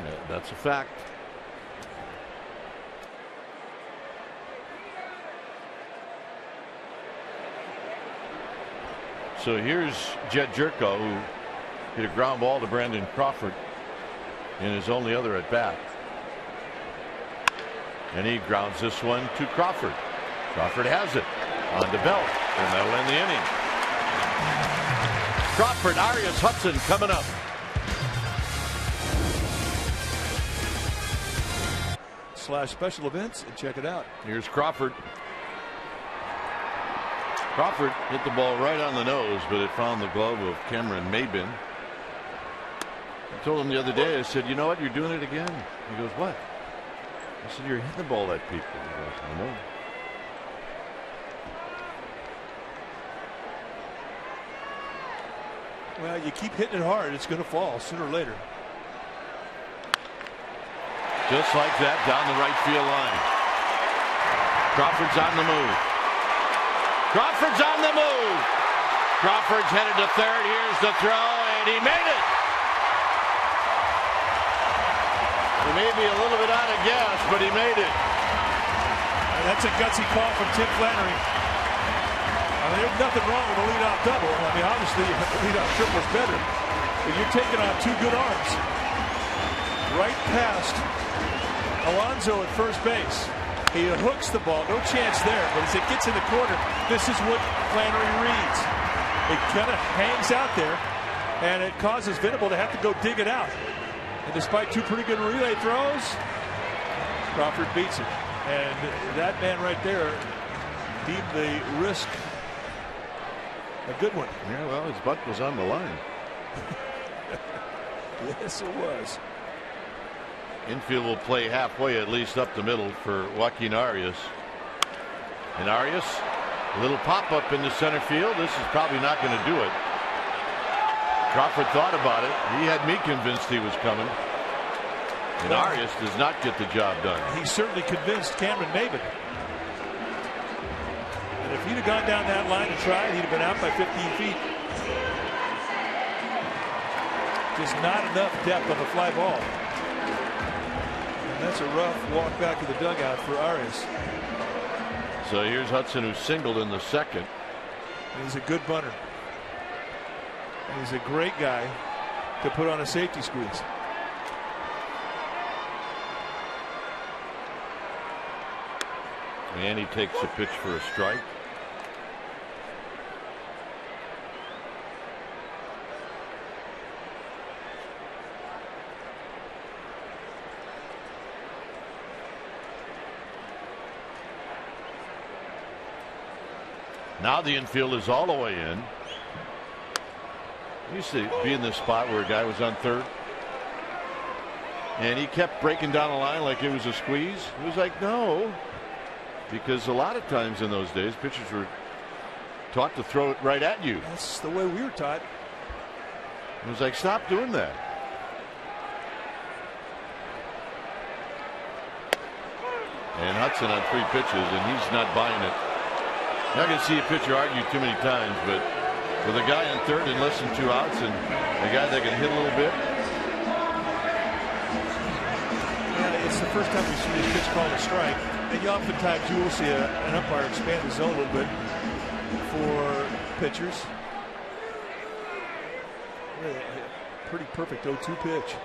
Speaker 1: Yeah, that's a fact. So here's Jed Jerko, who hit a ground ball to Brandon Crawford in his only other at bat. And he grounds this one to Crawford. Crawford has it on to Belt, and that'll end the inning. Crawford, Arias, Hudson coming up.
Speaker 2: / special events, and check it out.
Speaker 1: Here's Crawford. Crawford hit the ball right on the nose, but it found the glove of Cameron Maybin. I told him the other day, I said, you know what, you're doing it again. He goes, what? I said, you're hitting the ball at people. He goes, I know.
Speaker 2: Well, you keep hitting it hard, it's going to fall sooner or later.
Speaker 1: Just like that, down the right field line. Crawford's on the move. Crawford's on the move. Crawford's headed to third. Here's the throw, and he made it. He may be a little bit out of gas, but he made it.
Speaker 2: And that's a gutsy call from Tim Flannery. I mean, there's nothing wrong with a leadoff double. I mean, obviously, the leadoff triple is better. But you're taking on two good arms. Right past Alonso at first base. He hooks the ball. No chance there. But as it gets in the corner, this is what Flannery reads. It kind of hangs out there. And it causes Venable to have to go dig it out. And despite two pretty good relay throws, Crawford beats it. And that man right there deemed the risk a good one.
Speaker 1: Yeah, well, his butt was on the line.
Speaker 2: Yes, it was.
Speaker 1: Infield will play halfway, at least up the middle, for Joaquin Arias. And Arias, a little pop-up into center field. This is probably not going to do it. Crawford thought about it. He had me convinced he was coming. And Arias does not get the job done.
Speaker 2: He certainly convinced Cameron Maybin. And if he'd have gone down that line and tried, he'd have been out by 15 feet. Just not enough depth on the fly ball. And that's a rough walk back to the dugout for Arias.
Speaker 1: So here's Hudson, who singled in the second.
Speaker 2: He's a good bunter. And he's a great guy to put on a safety squeeze.
Speaker 1: And he takes a pitch for a strike. Now the infield is all the way in. I used to be in this spot where a guy was on third. And he kept breaking down the line like it was a squeeze. It was like, no. Because a lot of times in those days, pitchers were taught to throw it right at you.
Speaker 2: That's the way we were taught.
Speaker 1: It was like, stop doing that. And Hudson on 3 pitches, and he's not buying it. Not going to see a pitcher argue too many times, but with a guy on third and less than 2 outs and a guy that can hit a little bit.
Speaker 2: Yeah, it's the first time we've seen this pitch called a strike. And you oftentimes you will see an umpire expand the zone a little bit for pitchers. Really, pretty perfect 0-2 pitch.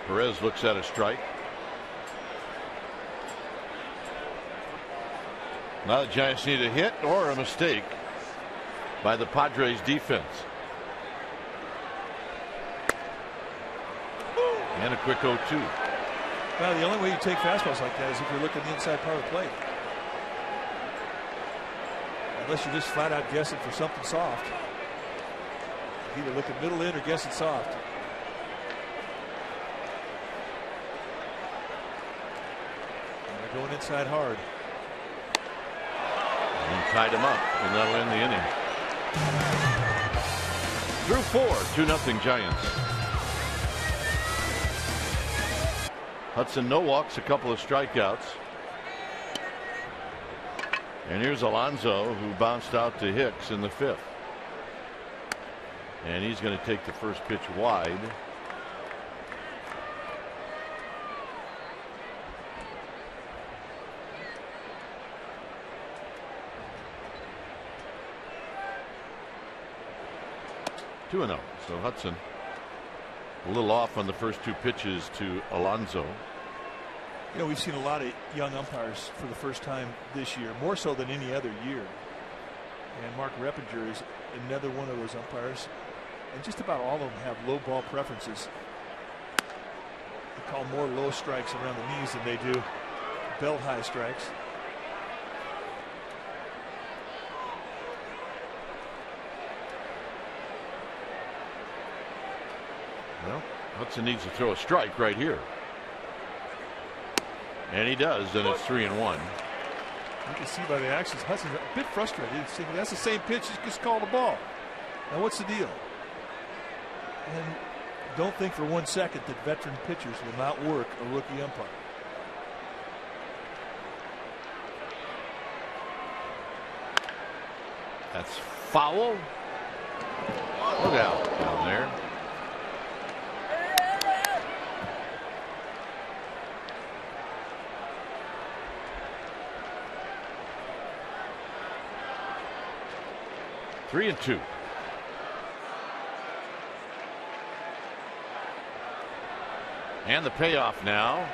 Speaker 1: Perez looks at a strike. Now the Giants need a hit or a mistake by the Padres defense. And a quick 0-2.
Speaker 2: Well, the only way you take fastballs like that is if you're looking the inside part of the plate. Unless you're just flat out guessing for something soft. Either looking middle in or guessing soft. And they're going inside hard.
Speaker 1: And he tied him up, and that'll end the inning. Through 4, 2-0 Giants. Hudson, no walks, a couple of strikeouts. And here's Alonso, who bounced out to Hicks in the 5th. And he's going to take the first pitch wide. Two and 0. So Hudson a little off on the first 2 pitches to Alonso.
Speaker 2: You know, we've seen a lot of young umpires for the first time this year, more so than any other year. And Mark Reppinger is another one of those umpires. And just about all of them have low ball preferences. They call more low strikes around the knees than they do belt high strikes.
Speaker 1: Well, Hudson needs to throw a strike right here. And he does, and it's 3-1.
Speaker 2: You can see by the actions, Hudson's a bit frustrated. He's thinking that's the same pitch, just call the ball. Now what's the deal? And don't think for 1 second that veteran pitchers will not work a rookie umpire.
Speaker 1: That's foul. Look out down there. 3-2. And the payoff now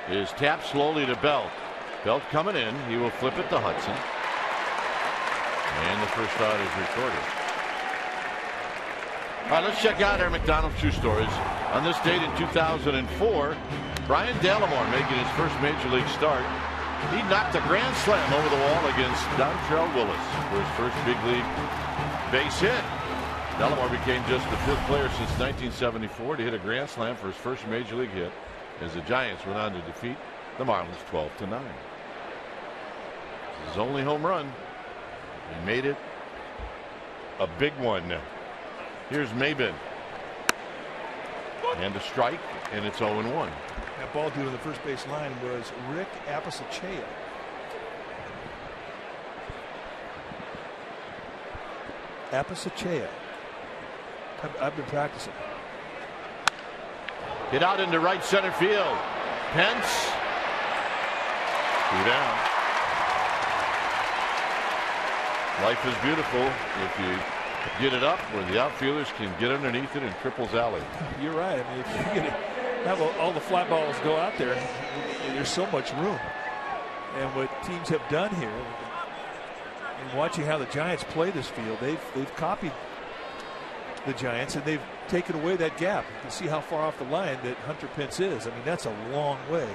Speaker 1: is tapped slowly to Belt. Belt coming in. He will flip it to Hudson. And the first out is recorded. All right, let's check out our McDonald's True Stories. On this date in 2004, Brian Dallimore making his first major league start. He knocked a grand slam over the wall against Dontrell Willis for his first big league base hit. Dallimore became just the 5th player since 1974 to hit a grand slam for his first major league hit, as the Giants went on to defeat the Marlins 12-9. His only home run. He made it a big one. Here's Maben. And a strike, and it's 0-1.
Speaker 2: That ball dude on the first base line was Rick Apicicea. Apicicea. I've been practicing.
Speaker 1: Hit out into right center field. Pence. 2 down. Life is beautiful if you get it up where the outfielders can get underneath it in Triple's alley.
Speaker 2: You're right. I mean, if you get have all the fly balls go out there, there's so much room. And what teams have done here, and watching how the Giants play this field, they've copied the Giants and they've taken away that gap. You can see how far off the line that Hunter Pence is. I mean, that's a long way.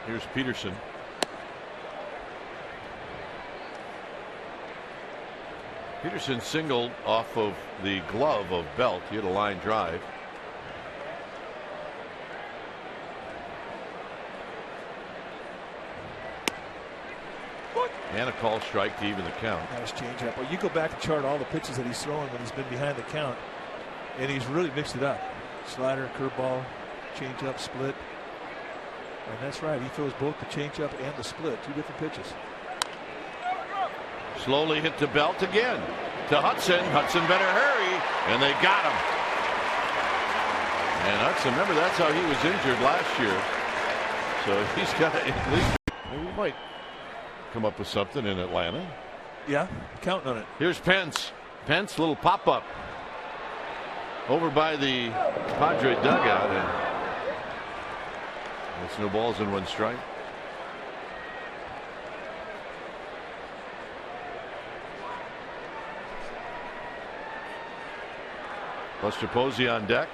Speaker 1: Here's Peterson. Peterson singled off of the glove of Belt. He had a line drive. And a call strike to even the count.
Speaker 2: Nice changeup. Well, you go back and chart all the pitches that he's throwing when he's been behind the count, and he's really mixed it up. Slider, curveball, changeup, split. And that's right. He throws both the changeup and the split. 2 different pitches.
Speaker 1: Slowly hit to Belt again. To Hudson. Hudson better hurry. And they got him. And Hudson, remember, that's how he was injured last year. So he's got to at least. Maybe he might come up with something in Atlanta.
Speaker 2: Yeah, counting on it.
Speaker 1: Here's Pence. Pence, little pop up over by the Padre dugout. And it's no balls and 1 strike. Buster Posey on deck.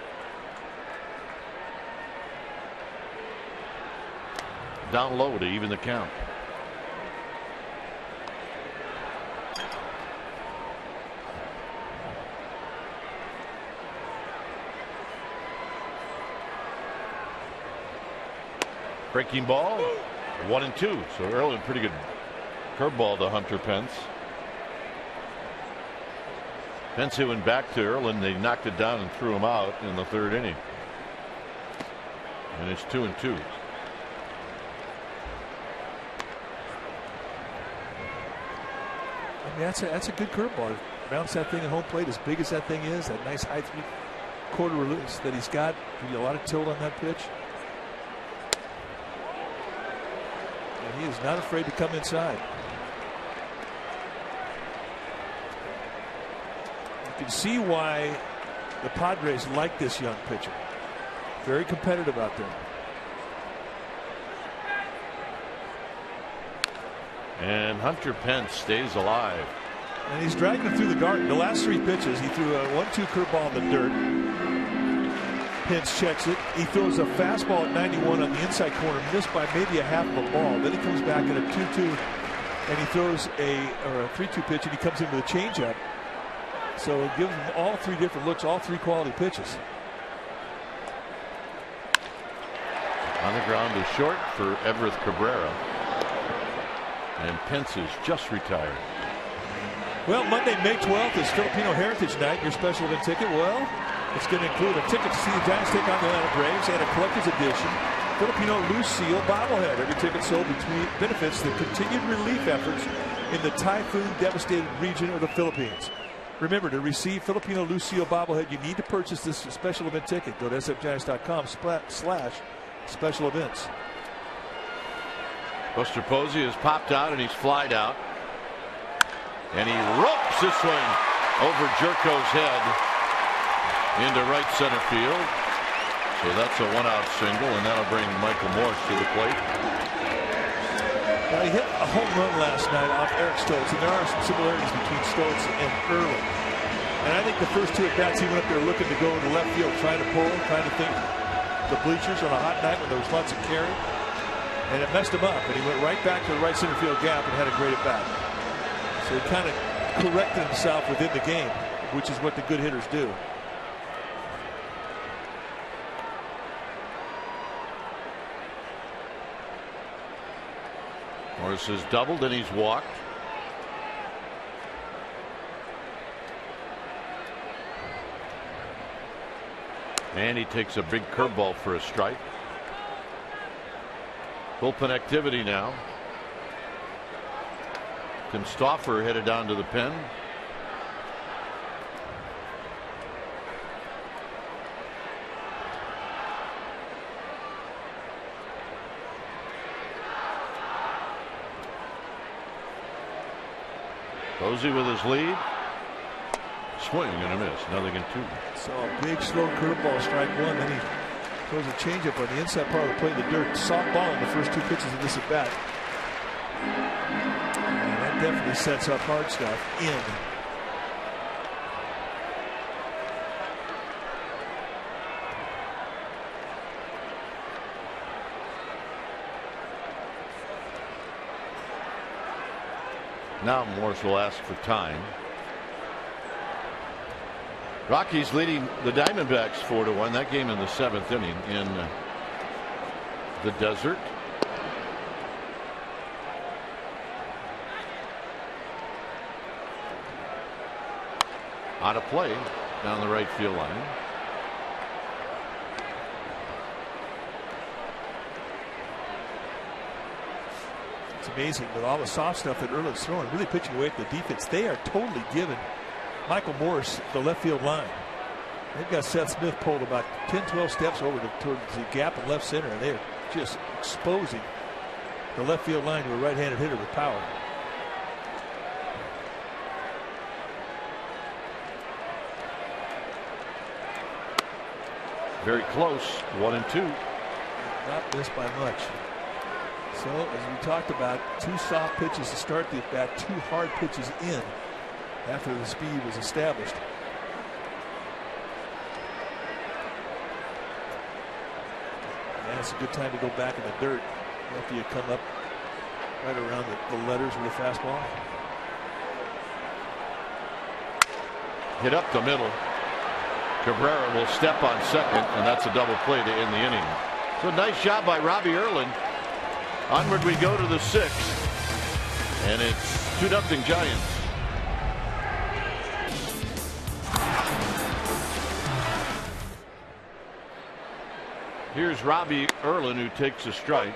Speaker 1: Down low to even the count. Breaking ball. 1-2. So Erlin, pretty good curveball to Hunter Pence. Pence went back to Erlin. They knocked it down and threw him out in the 3rd inning. And it's 2-2.
Speaker 2: I mean, that's a good curveball. Bounce that thing at home plate as big as that thing is. That nice high 3/4 release that he's got. Give you a lot of tilt on that pitch. And he is not afraid to come inside. You can see why the Padres like this young pitcher. Very competitive out there.
Speaker 1: And Hunter Pence stays alive.
Speaker 2: And he's dragging him through the garden. The last 3 pitches, he threw a 1-2 curveball in the dirt. Pence checks it. He throws a fastball at 91 on the inside corner, missed by maybe a half of a ball. Then he comes back at a 2-2, and he throws a 3-2 pitch, and he comes in with a changeup. So it gives him all 3 different looks, all 3 quality pitches.
Speaker 1: On the ground is short for Everett Cabrera. And Pence is just retired.
Speaker 2: Well, Monday, May 12th is Filipino Heritage Night. Your special event ticket, well, it's going to include a ticket to see the Giants take on the Atlanta Braves and a collector's edition Filipino Lucille bobblehead. Every ticket sold benefits the continued relief efforts in the typhoon-devastated region of the Philippines. Remember, to receive Filipino Lucille bobblehead, you need to purchase this special event ticket. Go to sfgiants.com/special events.
Speaker 1: Buster Posey has popped out and he's flied out. And he ropes this one over Jerko's head into right center field. So that's a 1-out single, and that'll bring Michael Morse to the plate.
Speaker 2: He hit a home run last night off Eric Stoltz, and there are some similarities between Stoltz and Erlin. And I think the first two at bats, he went up there looking to go to left field, trying to pull, trying to think the bleachers on a hot night when there was lots of carry. And it messed him up, and he went right back to the right center field gap and had a great at bat. So he kind of corrected himself within the game, which is what the good hitters do.
Speaker 1: Morris has doubled and he's walked. And he takes a big curveball for a strike. Bullpen activity now. Tim Stauffer headed down to the pen. Posey with his lead. Swing and a miss. Nothing in 2.
Speaker 2: So a big slow curveball, strike 1. Then he throws a changeup on the inside part of the plate in the dirt. Soft ball in the first 2 pitches of this at bat. And that definitely sets up hard stuff in.
Speaker 1: Now Morse will ask for time. Rockies leading the Diamondbacks 4-1. That game in the 7th inning in the desert. Out of play down the right field line.
Speaker 2: It's amazing with all the soft stuff that Erlin's throwing, really pitching away from the defense. They are totally giving Michael Morse the left field line. They've got Seth Smith pulled about 10-12 steps over towards the gap in left center, and they're just exposing the left field line to a right-handed hitter with power.
Speaker 1: Very close. 1-2.
Speaker 2: Not missed by much. So, as we talked about, 2 soft pitches to start the at bat, 2 hard pitches in after the speed was established. And it's a good time to go back in the dirt after you come up right around the letters with a fastball.
Speaker 1: Hit up the middle. Cabrera will step on second, and that's a double play to end the inning. So nice job by Robbie Erlin. Onward we go to the 6th, and it's 2-0 Giants. Here's Robbie Erlin, who takes a strike.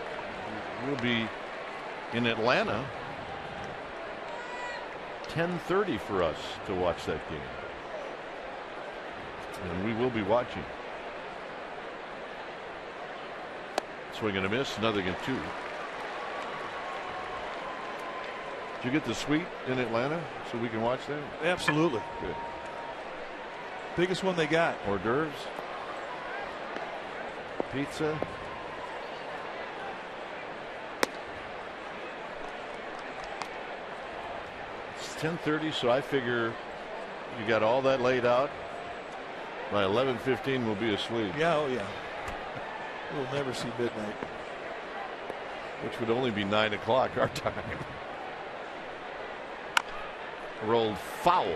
Speaker 1: We'll be in Atlanta 10:30 for us to watch that game, and we will be watching. Swing and a miss. Nothing in 2. Did you get the suite in Atlanta so we can watch that?
Speaker 2: Absolutely.
Speaker 1: Good.
Speaker 2: Biggest one they got.
Speaker 1: Hors d'oeuvres. Pizza. It's 10:30, so I figure you got all that laid out. By 11:15 we'll be asleep.
Speaker 2: Yeah, oh yeah. We'll never see midnight.
Speaker 1: Which would only be 9 o'clock our time. Rolled foul.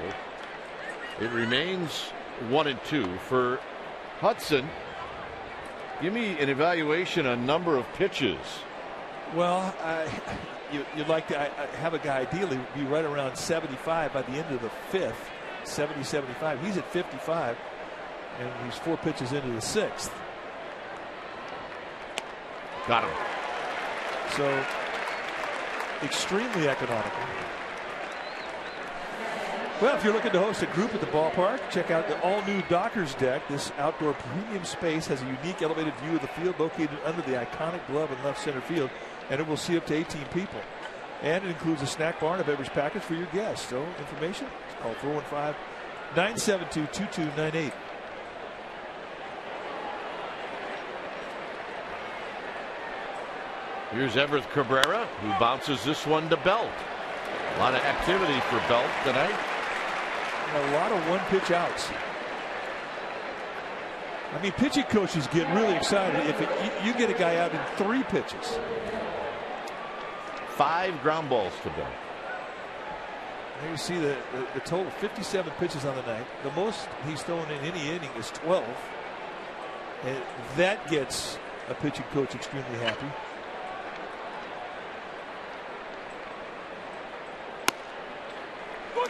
Speaker 1: It remains 1-2 for Hudson. Give me an evaluation on number of pitches.
Speaker 2: Well, you'd like to have a guy ideally be right around 75 by the end of the 5th. 70-75. He's at 55, and he's 4 pitches into the 6th.
Speaker 1: Got him.
Speaker 2: So extremely economical. Well, if you're looking to host a group at the ballpark, check out the all-new Dockers deck. This outdoor premium space has a unique elevated view of the field located under the iconic glove in left center field, and it will seat up to 18 people. And it includes a snack bar and a beverage package for your guests. So information, call 415-972-2298.
Speaker 1: Here's Everett Cabrera, who bounces this one to Belt. A lot of activity for Belt tonight.
Speaker 2: And a lot of one-pitch outs. I mean, pitching coaches get really excited if you get a guy out in 3 pitches.
Speaker 1: 5 ground balls to Belt.
Speaker 2: There you see the total, 57 pitches on the night. The most he's thrown in any inning is 12. And that gets a pitching coach extremely happy.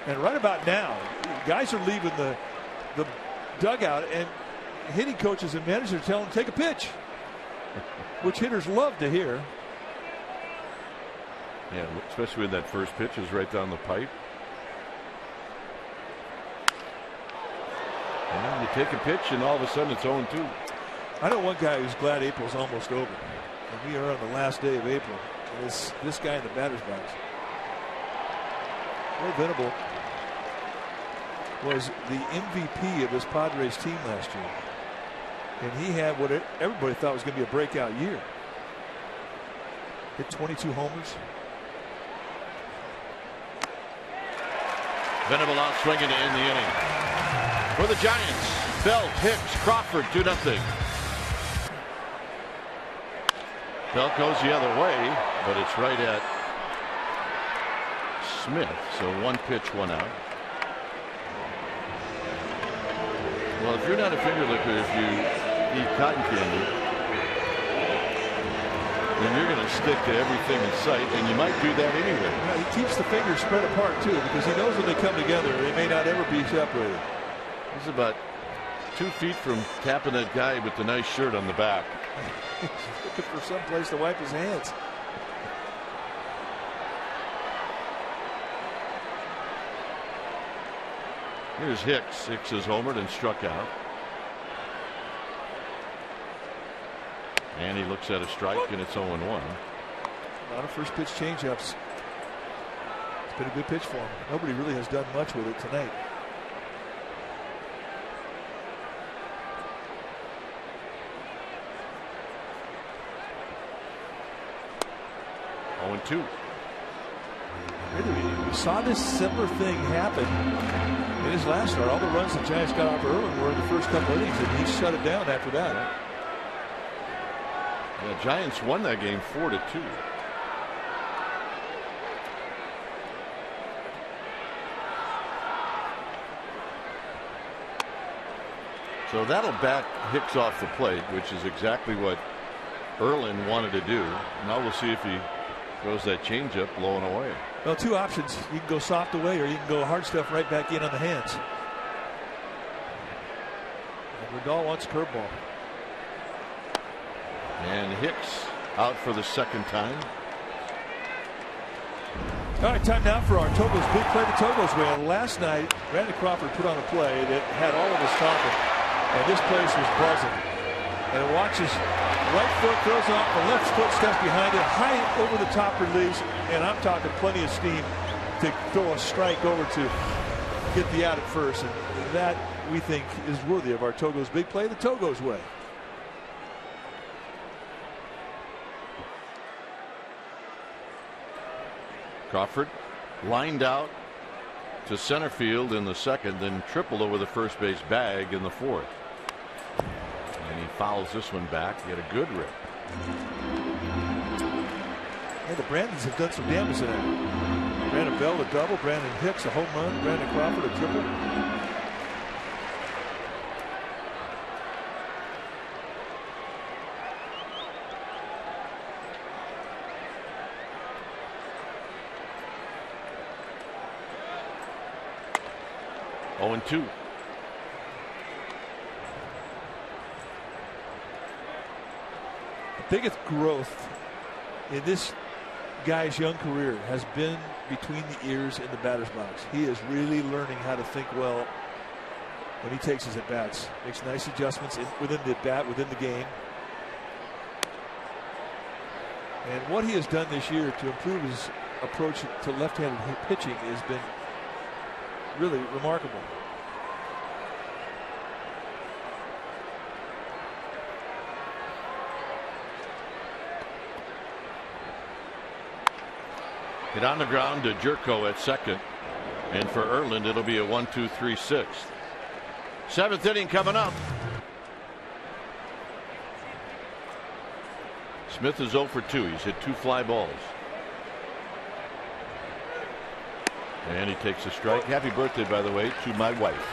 Speaker 2: And right about now, guys are leaving the dugout, and hitting coaches and managers are telling them to take a pitch, which hitters love to hear.
Speaker 1: Yeah, especially when that first pitch is right down the pipe. And you take a pitch, and all of a sudden it's 0-2.
Speaker 2: I know one guy who's glad April's almost over. And we are on the last day of April. And it's this guy in the batter's box. Roy Venable was the MVP of this Padres team last year. And he had what everybody thought was going to be a breakout year. Hit 22 homers.
Speaker 1: Venable out swinging to end the inning. For the Giants, Belt, Hicks, Crawford, 2-0. Belt goes the other way, but it's right at Smith. So 1 pitch, 1 out. Well, if you're not a finger licker, if you eat cotton candy, then you're going to stick to everything in sight, and you might do that anyway.
Speaker 2: Well, he keeps the fingers spread apart too, because he knows when they come together, they may not ever be separated.
Speaker 1: He's about 2 feet from tapping that guy with the nice shirt on the back.
Speaker 2: He's looking for some place to wipe his hands.
Speaker 1: Here's Hicks. Hicks is homered and struck out. And he looks at a strike, and it's 0-1.
Speaker 2: A lot of first pitch changeups. It's been a good pitch for him. Nobody really has done much with it tonight.
Speaker 1: Two.
Speaker 2: We saw this similar thing happen in his last start. All the runs the Giants got off Erlin were in the first couple innings, and he shut it down after that.
Speaker 1: The Giants won that game 4-2. So that'll back Hicks off the plate, which is exactly what Erlin wanted to do. Now we'll see if he throws that changeup low and away.
Speaker 2: Well, 2 options. You can go soft away, or you can go hard stuff right back in on the hands. And Rudall wants curveball.
Speaker 1: And Hicks out for the 2nd time.
Speaker 2: All right, time now for our Togo's Big Play the Togo's way. And last night, Brandon Crawford put on a play that had all of us talking, and this place was buzzing. And watches right foot throws off, the left foot steps behind it, high over the top release, and I'm talking plenty of steam to throw a strike over to get the out at first. And that, we think, is worthy of our Togo's Big Play the Togo's way.
Speaker 1: Crawford lined out to center field in the 2nd, then tripled over the first base bag in the 4th. And he fouls this one back. He had a good rip.
Speaker 2: And the Brandons have done some damage tonight. Brandon Bell a double, Brandon Hicks a home run, Brandon Crawford a triple.
Speaker 1: Oh, and 2.
Speaker 2: Biggest growth in this guy's young career has been between the ears in the batter's box. He is really learning how to think well when he takes his at bats. Makes nice adjustments within the bat, within the game. And what he has done this year to improve his approach to left-handed pitching has been really remarkable.
Speaker 1: Hit on the ground to Jerko at second. And for Erlin, it'll be a 1-2-3-6. Seventh inning coming up. Smith is 0 for 2. He's hit 2 fly balls. And he takes a strike. Happy birthday, by the way, to my wife.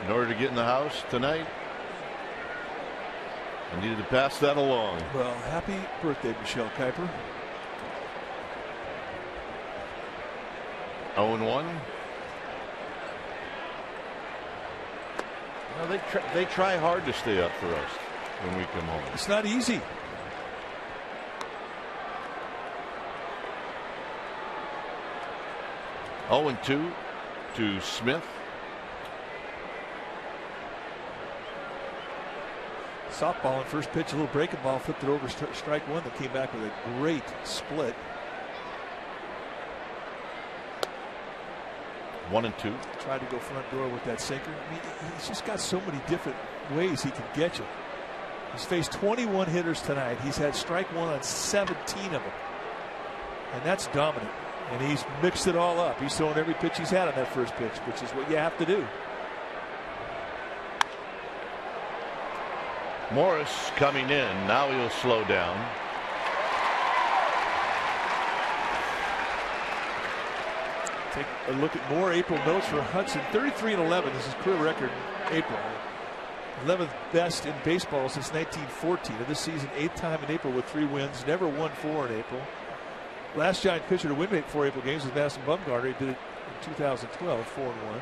Speaker 1: In order to get in the house tonight, I needed to pass that along.
Speaker 2: Well, happy birthday, Michelle Kuiper.
Speaker 1: 0-1. Well, they try hard to stay up for us when we come home.
Speaker 2: It's not easy.
Speaker 1: Oh, 2 to Smith.
Speaker 2: Softball in first pitch, a little breaking ball, flipped it over strike one. That came back with a great split.
Speaker 1: 1-2.
Speaker 2: Tried to go front door with that sinker. I mean, he's just got so many different ways he can get you. He's faced 21 hitters tonight. He's had strike one on 17 of them. And that's dominant. And he's mixed it all up. He's throwing every pitch he's had on that first pitch, which is what you have to do.
Speaker 1: Morris coming in. Now he'll slow down.
Speaker 2: Take a look at more April notes for Hudson. 33-11 is his career record in April. 11th best in baseball since 1914. And this season, 8th time in April with 3 wins. Never won 4 in April. Last Giant pitcher to win 4 April games was Madison Bumgarner. He did it in 2012, 4-1.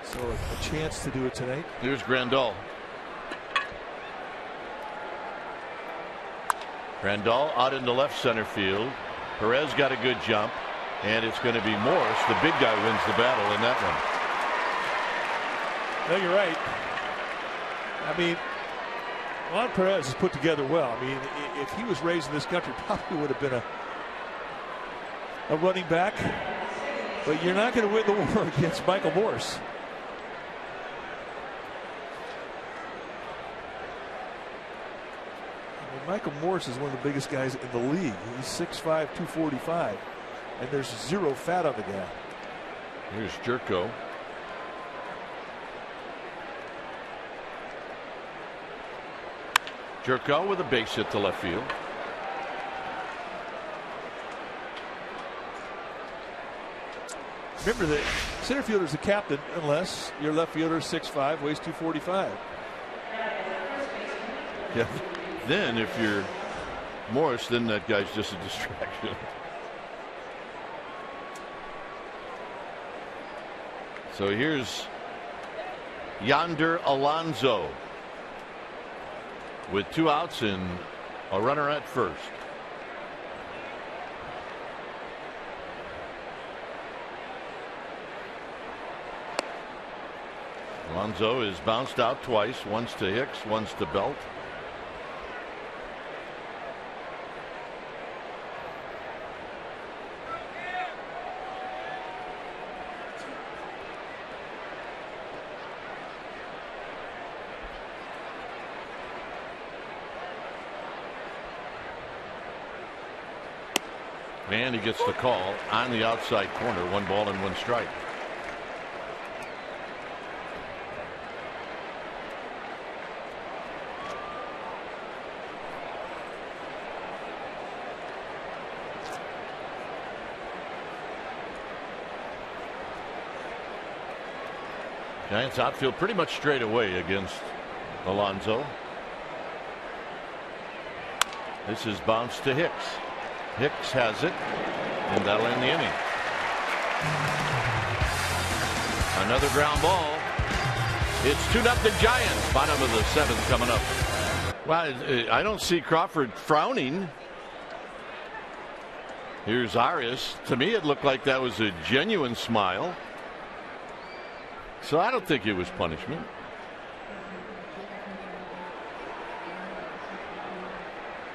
Speaker 2: So a chance to do it tonight.
Speaker 1: Here's Grandal. Grandal out into left center field. Perez got a good jump, and it's going to be Morris. The big guy wins the battle in that one.
Speaker 2: No, you're right. I mean, Juan Perez is put together well. I mean, if he was raised in this country, probably would have been a running back. But you're not going to win the war against Michael Morse. Michael Morse is one of the biggest guys in the league. He's 6'5", 245, and there's 0 fat on the guy.
Speaker 1: Here's Jerko. Jerko with a base hit to left field.
Speaker 2: Remember that center fielder is the captain unless your left fielder is 6'5", weighs 245.
Speaker 1: Yeah. Then if you're Morris, then that guy's just a distraction. So here's Yonder Alonso with 2 outs and a runner at first. Alonso is bounced out twice, once to Hicks, once to Belt. And he gets the call on the outside corner. 1 ball and 1 strike. Giants outfield pretty much straight away against Alonso. This is bounced to Hicks. Hicks has it, and that'll end the inning. Another ground ball. It's 2-0 Giants. Bottom of the 7th coming up. Well, I don't see Crawford frowning. Here's Arias. To me, it looked like that was a genuine smile. So I don't think it was punishment.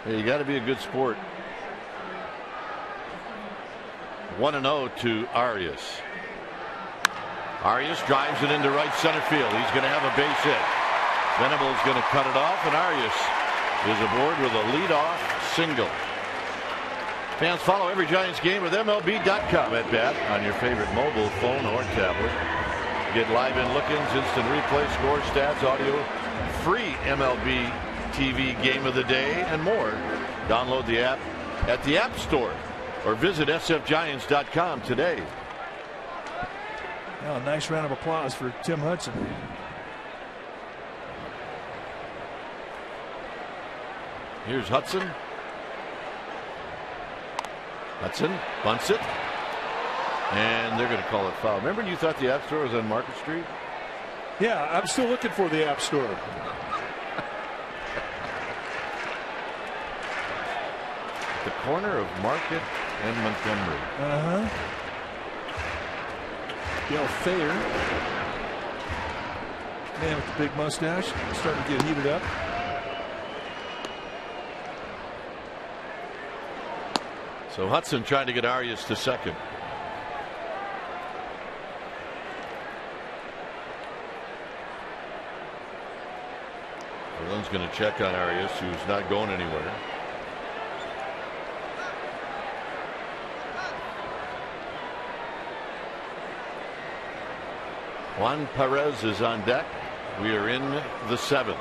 Speaker 1: You got to be a good sport. 1-0 to Arias. Arias drives it into right center field. He's going to have a base hit. Venable's going to cut it off, and Arias is aboard with a leadoff single. Fans, follow every Giants game with MLB.com at bat on your favorite mobile phone or tablet. Get live in look-ins, instant replay, score, stats, audio, free MLB TV game of the day, and more. Download the app at the App Store or visit sfgiants.com today.
Speaker 2: Now a nice round of applause for Tim Hudson.
Speaker 1: Here's Hudson. Hudson bunts it. And they're going to call it foul. Remember you thought the App Store was on Market Street?
Speaker 2: Yeah, I'm still looking for the App Store.
Speaker 1: The corner of Market and Montgomery.
Speaker 2: Yale Thayer. Man with the big mustache. Starting to get heated up.
Speaker 1: So Hudson trying to get Arias to second. Erlin's going to check on Arias, who's not going anywhere. Juan Perez is on deck. We are in the 7th.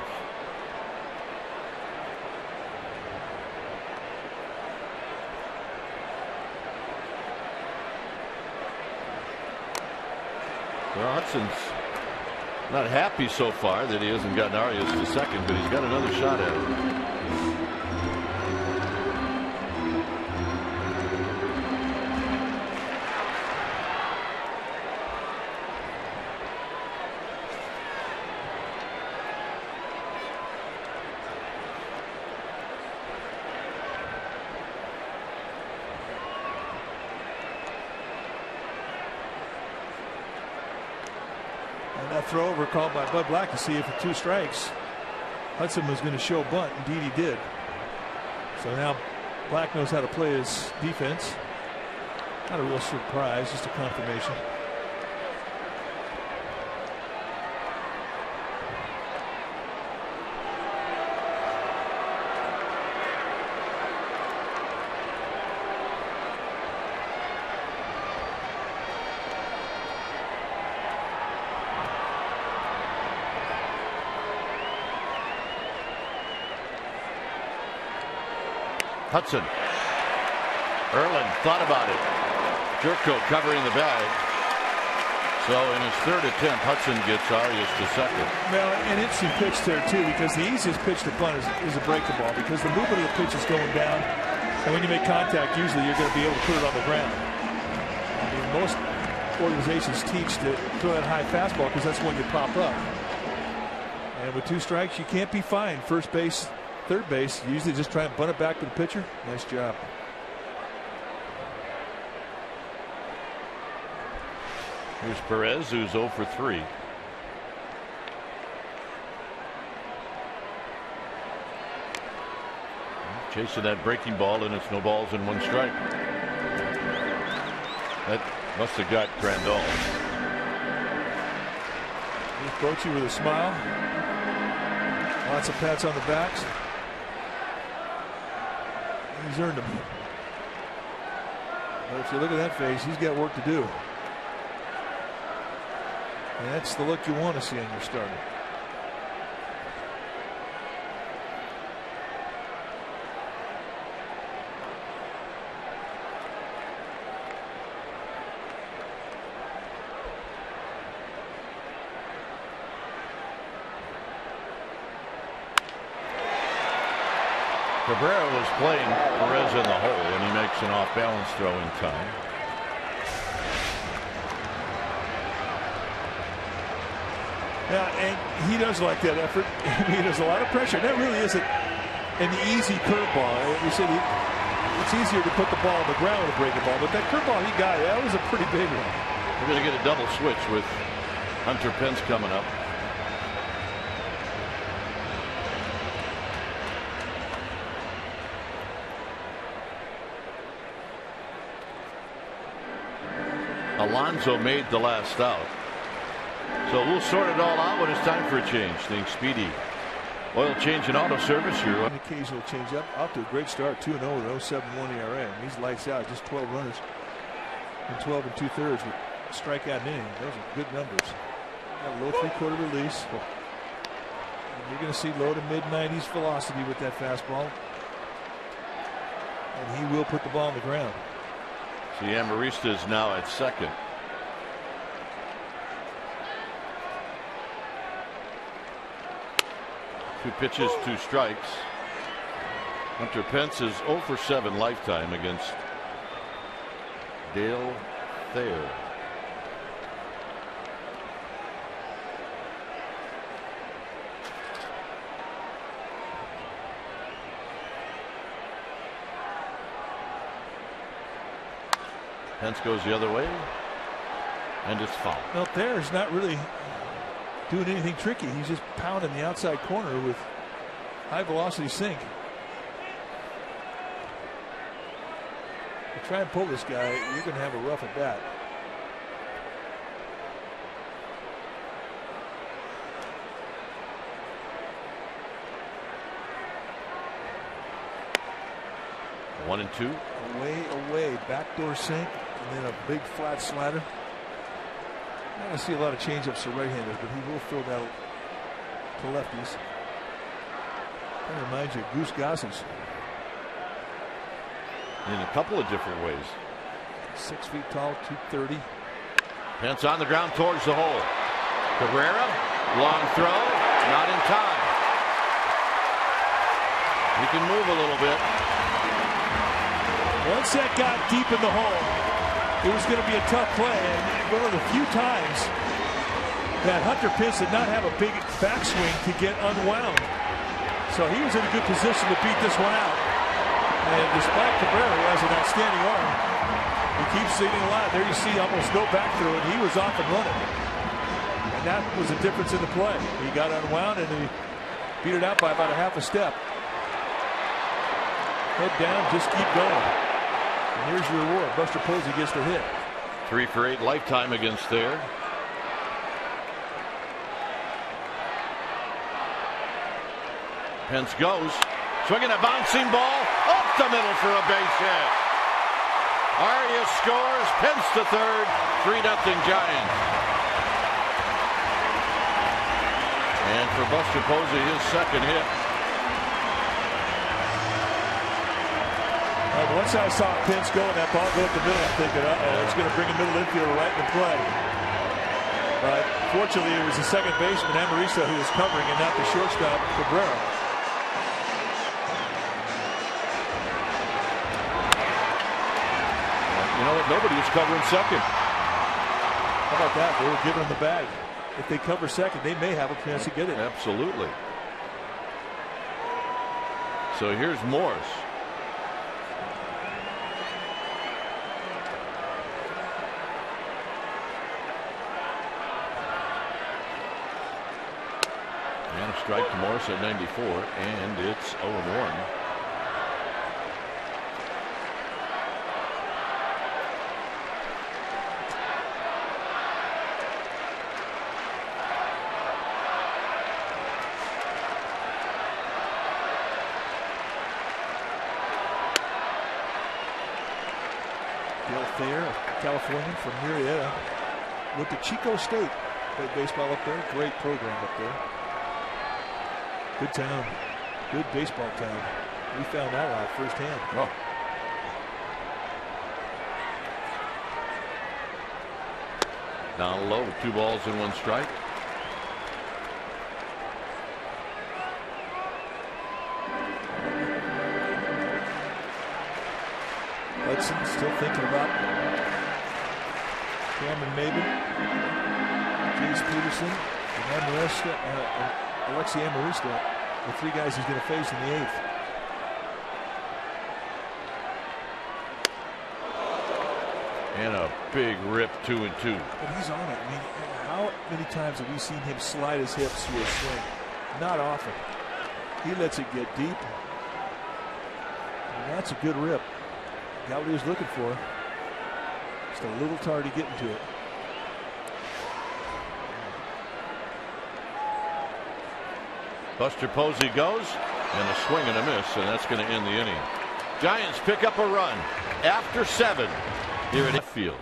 Speaker 1: Well, Hudson's not happy so far that he hasn't gotten Arias to second, but he's got another shot at it.
Speaker 2: Throw over called by Bud Black to see if at 2 strikes Hudson was going to show bunt. Indeed he did. So now Black knows how to play his defense. Not a real surprise, just a confirmation.
Speaker 1: Hudson. Erlin thought about it. Jerko covering the bag. So in his 3rd attempt, Hudson gets Arias to second.
Speaker 2: Well, an interesting pitch there too, because the easiest pitch to bunt is a breaking ball, because the movement of the pitch is going down, and when you make contact, usually you're going to be able to put it on the ground. I mean, most organizations teach to throw that high fastball because that's when you pop up. And with 2 strikes, you can't be fine. First base, third base, you usually just try and bunt it back to the pitcher. Nice job.
Speaker 1: Here's Perez, who's 0 for 3. Chasing that breaking ball, and it's no balls and 1 strike. That must have got Grandal.
Speaker 2: Here's Bochy with a smile. Lots of pats on the backs. He's earned them. But if you look at that face, he's got work to do. And that's the look you want to see on your starter.
Speaker 1: Cabrera was playing Perez in the hole, and he makes an off-balance throw in time.
Speaker 2: Yeah, and he does like that effort. I mean, there's a lot of pressure. That really isn't an easy curveball. We said it's easier to put the ball on the ground with a breaking ball, but that curveball he got, that was a pretty big one.
Speaker 1: We're going to get a double switch with Hunter Pence coming up. Alonso made the last out. So we'll sort it all out when it's time for a change. Think Speedy Oil Change and Auto Service here.
Speaker 2: An occasional change up. Off to a great start. 2-0 with 0.71 ERA. And he's lights out. Just 12 runners and 12 2/3 with strikeout inning. Those are good numbers. Got a low 3/4 release. And you're going to see low to mid 90s velocity with that fastball. And he will put the ball on the ground.
Speaker 1: See, Amarista is now at second. Two pitches, 2 strikes. Hunter Pence is 0 for 7 lifetime against Dale Thayer. Pence goes the other way, and it's foul.
Speaker 2: Well, Thayer's not really doing anything tricky. He's just pounding the outside corner with high velocity sink. You try and pull this guy, you're going to have a rough at bat.
Speaker 1: One and two.
Speaker 2: Away, backdoor sink, and then a big flat slider. Not going to see a lot of changeups to right-handers, but he will throw that to lefties. That reminds you of Goose Gossage.
Speaker 1: In a couple of different ways.
Speaker 2: 6 feet tall, 230.
Speaker 1: Pence on the ground towards the hole. Cabrera, long throw, not in time. He can move a little bit.
Speaker 2: Once that got deep in the hole, it was going to be a tough play. And one of the few times that Hunter Pence did not have a big backswing to get unwound. So he was in a good position to beat this one out. And despite Cabrera, who has an outstanding arm, he keeps sitting alive. There you see almost no back through it. He was off and running. And that was the difference in the play. He got unwound and he beat it out by about a half a step. Head down, just keep going. And here's your reward. Buster Posey gets the hit.
Speaker 1: 3 for 8 lifetime against Thayer. Pence goes. Swinging a bouncing ball up the middle for a base hit. Arias scores. Pence to third. 3-0 Giants. And for Buster Posey, his second hit.
Speaker 2: Once I saw Pence go and that ball go up the middle, I'm thinking, it's going to bring a middle infielder right into play. But fortunately, it was the second baseman, Amarista, who was covering, and not the shortstop, Cabrera.
Speaker 1: You know what? Nobody was covering second.
Speaker 2: How about that? They were giving him the bag. If they cover second, they may have a chance to get it.
Speaker 1: Absolutely. So here's Morse. And a strike to Morse at 94, and it's 0-1.
Speaker 2: Dale Thayer, a Californian from Murrieta, went to Chico State, played baseball up there. Great program up there. Good town, good baseball town. We found that out firsthand.
Speaker 1: Oh. Down low, 2 balls and 1 strike.
Speaker 2: Hudson still thinking about Cameron Maben, Jace Peterson, and Alexi Amarista, the 3 guys he's going to face in the 8th.
Speaker 1: And a big rip, 2-2.
Speaker 2: But he's on it. I mean, how many times have we seen him slide his hips through a swing? Not often. He lets it get deep. And that's a good rip. Got what he was looking for. Just a little tardy getting to it.
Speaker 1: Buster Posey goes, and a swing and a miss, and that's going to end the inning. Giants pick up a run after 7 here at left field.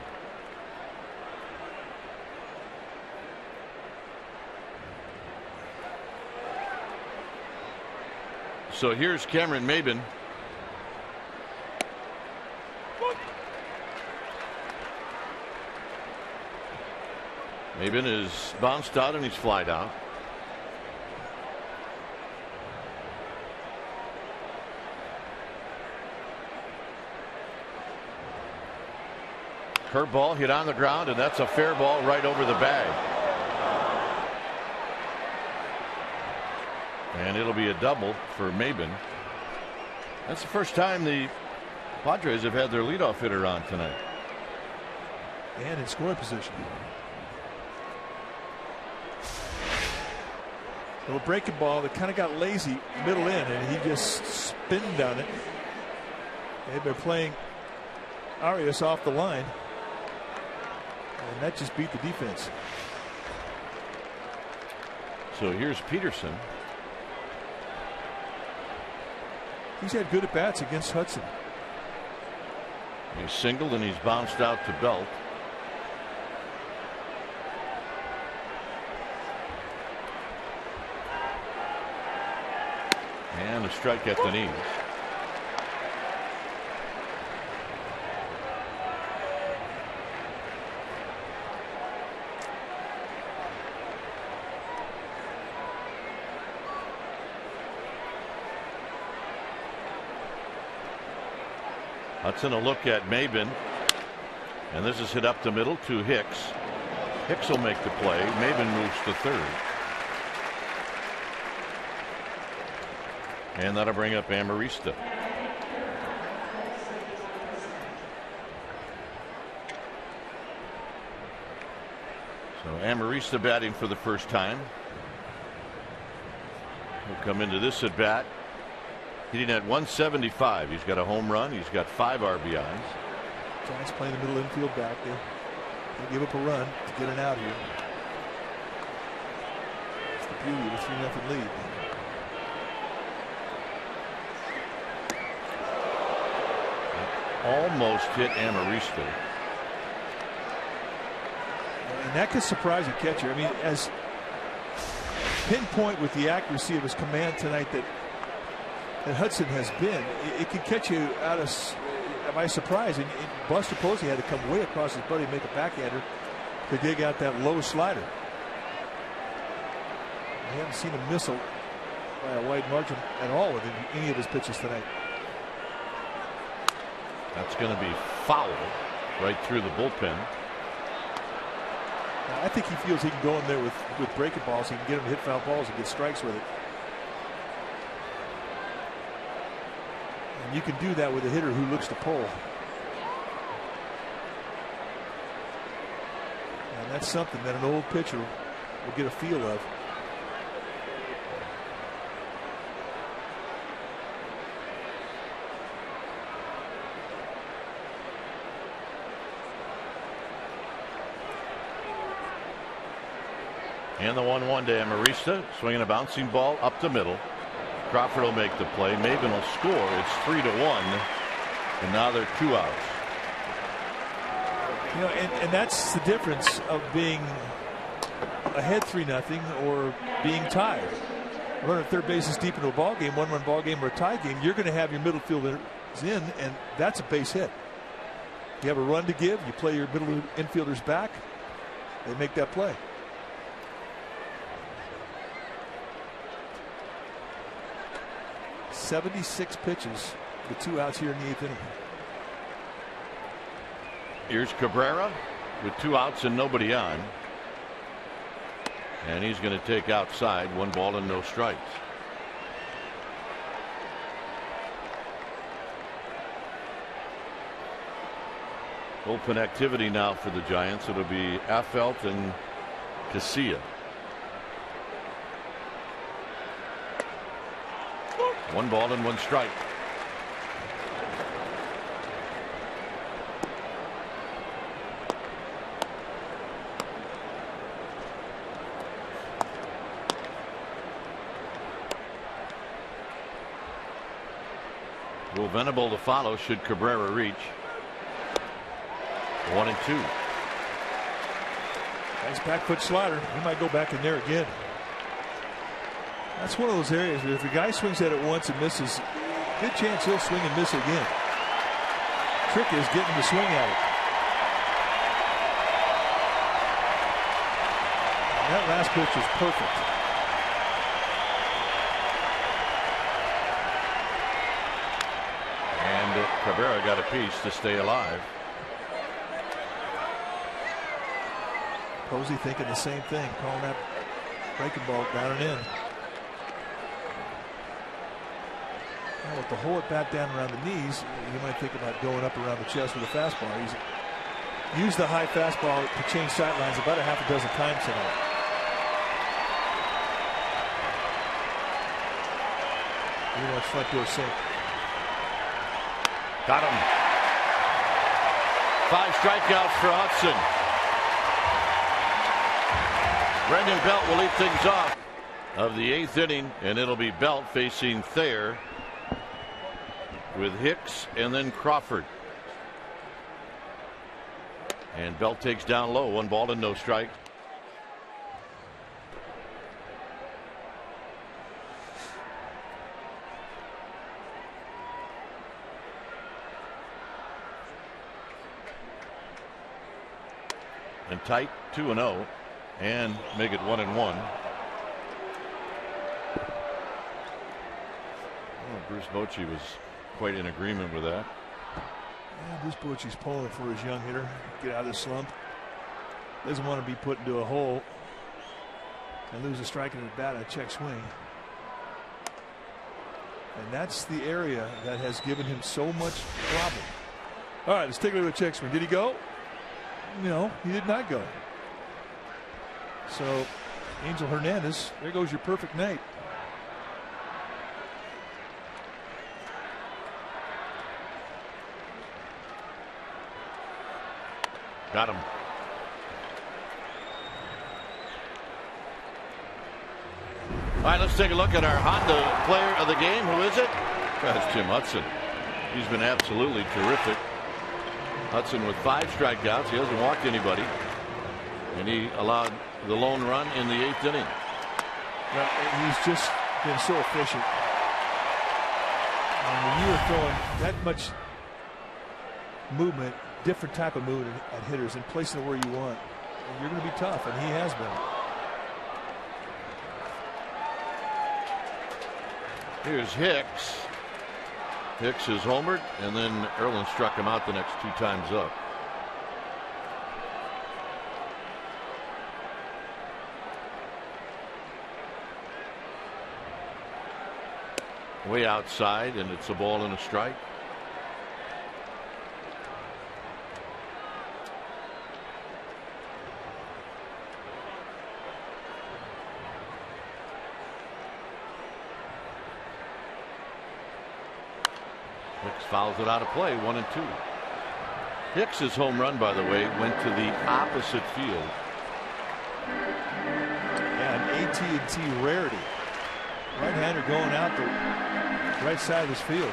Speaker 1: So here's Cameron Maben. Maben is bounced out and he's flied out. Curveball hit on the ground, and that's a fair ball right over the bag. And it'll be a double for Maben. That's the first time the Padres have had their leadoff hitter on tonight.
Speaker 2: And in scoring position. A breaking ball that kind of got lazy middle in, and he just spinned on it. They've been playing Arias off the line, and that just beat the defense.
Speaker 1: So here's Peterson.
Speaker 2: He's had good at bats against Hudson.
Speaker 1: He's singled and he's bounced out to Belt. And a strike at the knees. Hudson a look at Maben, and this is hit up the middle to Hicks. Hicks will make the play. Maben moves to third. And that'll bring up Amarista. So Amarista batting for the first time. He'll come into this at bat hitting at 175. He's got a home run. He's got 5 RBIs.
Speaker 2: Giants playing the middle infield back. They give up a run to get it out here. It's the beauty of a 3-0 lead.
Speaker 1: Almost hit Amarista.
Speaker 2: And that could surprise a catcher. I mean, as pinpoint with the accuracy of his command tonight that Hudson has been, it can catch you out of by surprise. And Buster Posey had to come way across his buddy and make a backhander to dig out that low slider. We haven't seen him miss by a wide margin at all with any of his pitches tonight.
Speaker 1: That's going to be foul right through the bullpen.
Speaker 2: Now, I think he feels he can go in there with breaking balls. He can get him to hit foul balls and get strikes with it. And you can do that with a hitter who looks to pull. And that's something that an old pitcher will get a feel of.
Speaker 1: And the 1-1 to Amarista, swinging a bouncing ball up the middle. Crawford will make the play. Maben will score. It's 3-1, and now they're 2 outs.
Speaker 2: You know, and that's the difference of being ahead 3-0 or being tied. Running third base is deep into a ball game, 1-run ball game or a tie game. You're going to have your middle fielders in, and that's a base hit. You have a run to give. You play your middle infielders back. They make that play. .76 pitches, the 2 outs here in the 8th inning.
Speaker 1: Here's Cabrera with 2 outs and nobody on. And he's going to take outside, 1 ball and no strikes. Bullpen activity now for the Giants. It'll be Affeldt and Casilla. 1 ball and 1 strike. Will Venable to follow should Cabrera reach. 1-2.
Speaker 2: Nice back foot slider. He might go back in there again. That's one of those areas where if a guy swings at it once and misses, good chance he'll swing and miss again. Trick is getting the swing at it. And that last pitch was perfect.
Speaker 1: And Cabrera got a piece to stay alive.
Speaker 2: Posey thinking the same thing, calling that breaking ball down and in. Well, with the hole it back down around the knees, you might think about going up around the chest with a fastball. He's used the high fastball to change sightlines about a half a dozen times tonight. Pretty much front door sink.
Speaker 1: Got him. 5 strikeouts for Hudson. Brendan Belt will lead things off of the 8th inning, and it'll be Belt facing Thayer with Hicks and then Crawford. And Belt takes down low, 1 ball and no strike. And tight 2-0 and make it 1-1. Well, Bruce Bochy was quite in agreement with that.
Speaker 2: Yeah, Bruce Bochy's pulling for his young hitter. Get out of the slump. Doesn't want to be put into a hole and lose a strike in his bat on a check swing. And that's the area that has given him so much problem. All right, let's take a look at the check swing. Did he go? No, he did not go. So, Angel Hernandez, there goes your perfect night.
Speaker 1: Got him. All right, let's take a look at our Honda player of the game. Who is it? That's Tim Hudson. He's been absolutely terrific. Hudson with 5 strikeouts. He hasn't walked anybody. And he allowed the lone run in the 8th inning.
Speaker 2: Well, he's just been so efficient. And when you are throwing that much movement, different type of movement at hitters and placing it where you want, you're going to be tough, and he has been.
Speaker 1: Here's Hicks. Hicks is homered, and then Erlin struck him out the next 2 times up. Way outside, and it's a ball and a strike. Hicks fouls it out of play, 1-2. Hicks's home run, by the way, went to the opposite field.
Speaker 2: Yeah, an AT&T rarity. Right-hander going out the right side of his field.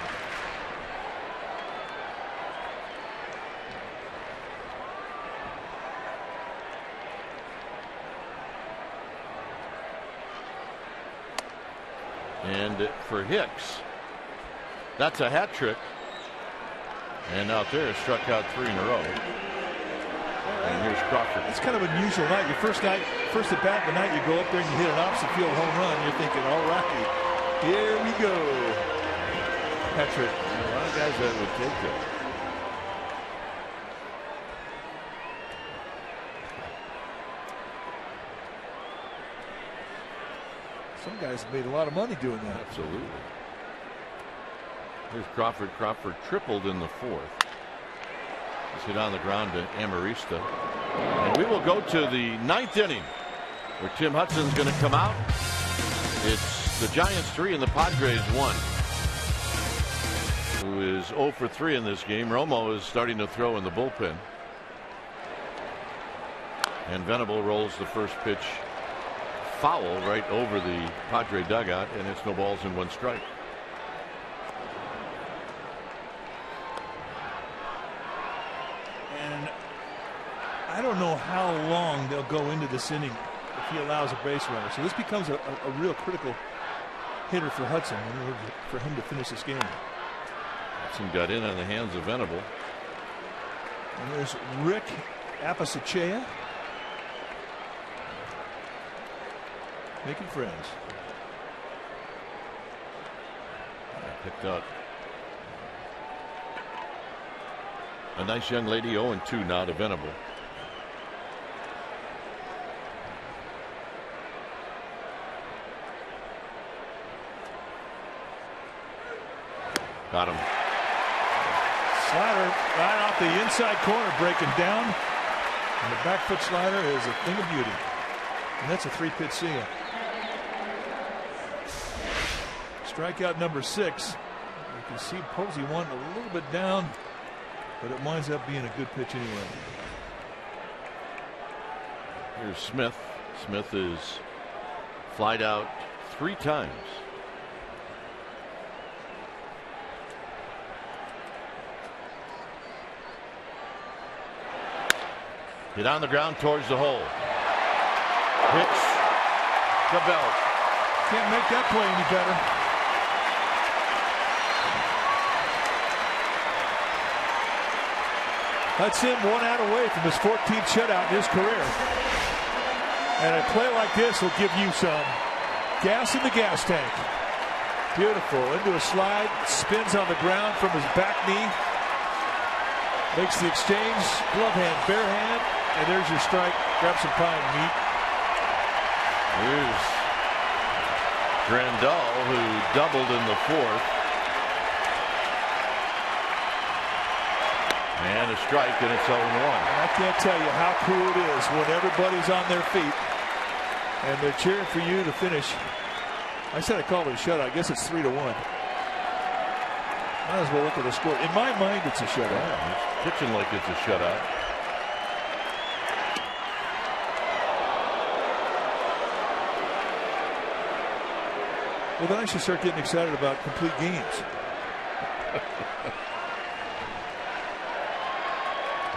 Speaker 1: And for Hicks, that's a hat trick. And out there, struck out 3 in a row. And here's Crawford.
Speaker 2: It's kind of unusual night. Your first at bat of the night, you go up there and you hit an opposite field home run. You're thinking, all right, here we go. Hat trick.
Speaker 1: A lot of guys that would take that.
Speaker 2: Some guys have made a lot of money doing that.
Speaker 1: Absolutely. Here's Crawford. Crawford tripled in the 4th. He's hit on the ground to Amarista. And we will go to the 9th inning, where Tim Hudson's going to come out. It's the Giants 3 and the Padres 1. Who is 0 for 3 in this game. Romo is starting to throw in the bullpen. And Venable rolls the first pitch foul right over the Padre dugout, and it's no balls and 1 strike.
Speaker 2: don't know how long they'll go into this inning if he allows a base runner. So this becomes a real critical hitter for Hudson in order for him to finish this game.
Speaker 1: Hudson got in on the hands of Venable.
Speaker 2: And there's Rick Apicicea making friends.
Speaker 1: Picked up a nice young lady. 0-2 now to Venable. Got him.
Speaker 2: Slider right off the inside corner, breaking down. And the back foot slider is a thing of beauty. And that's a 3-pitch single. Strikeout number 6. You can see Posey wanting a little bit down, but it winds up being a good pitch anyway.
Speaker 1: Here's Smith. Smith is flied out 3 times. Hit on the ground towards the hole. Hits the belt.
Speaker 2: Can't make that play any better. Hudson 1 out away from his 14th shutout in his career. And a play like this will give you some gas in the gas tank. Beautiful. Into a slide. Spins on the ground from his back knee. Makes the exchange. Glove hand, bare hand. And there's your strike. Grab some pie and meat.
Speaker 1: Here's Grandal, who doubled in the 4th. And a strike, and it's 0-1.
Speaker 2: I can't tell you how cool it is when everybody's on their feet and they're cheering for you to finish. I said I called it a shutout. I guess it's 3-1. Might as well look at the score. In my mind, it's a shutout.
Speaker 1: Yeah, it's pitching like it's a shutout.
Speaker 2: Well, then I should start getting excited about complete games.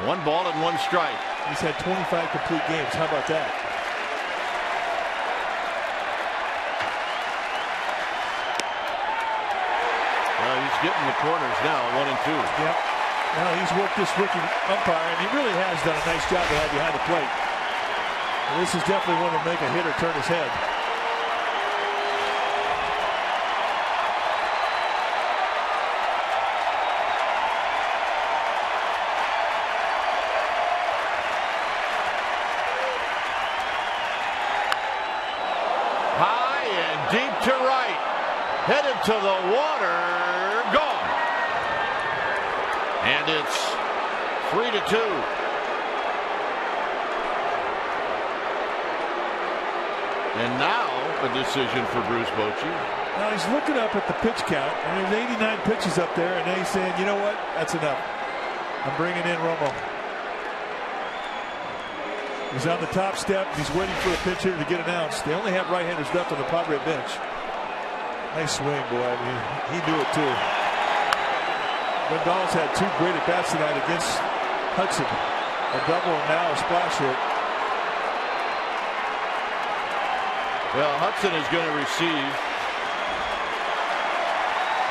Speaker 1: 1 ball and 1 strike.
Speaker 2: He's had 25 complete games. How about that?
Speaker 1: Well, he's getting the corners now, 1 and 2.
Speaker 2: Yep. Now he's worked this rookie umpire, and he really has done a nice job behind the plate. And this is definitely one to make a hitter turn his head.
Speaker 1: Deep to right, headed to the water, gone. And it's 3-2. And now a decision for Bruce Bochy.
Speaker 2: Now he's looking up at the pitch count, and there's 89 pitches up there, and then he's saying, you know what, that's enough. I'm bringing in Romo. He's on the top step. He's waiting for a pitch hitter to get announced. They only have right-handers left on the Padres bench. Nice swing, boy. I mean, he knew it too. Gonzalez had 2 great at-bats tonight against Hudson. A double and now a splash hit.
Speaker 1: Well, Hudson is going to receive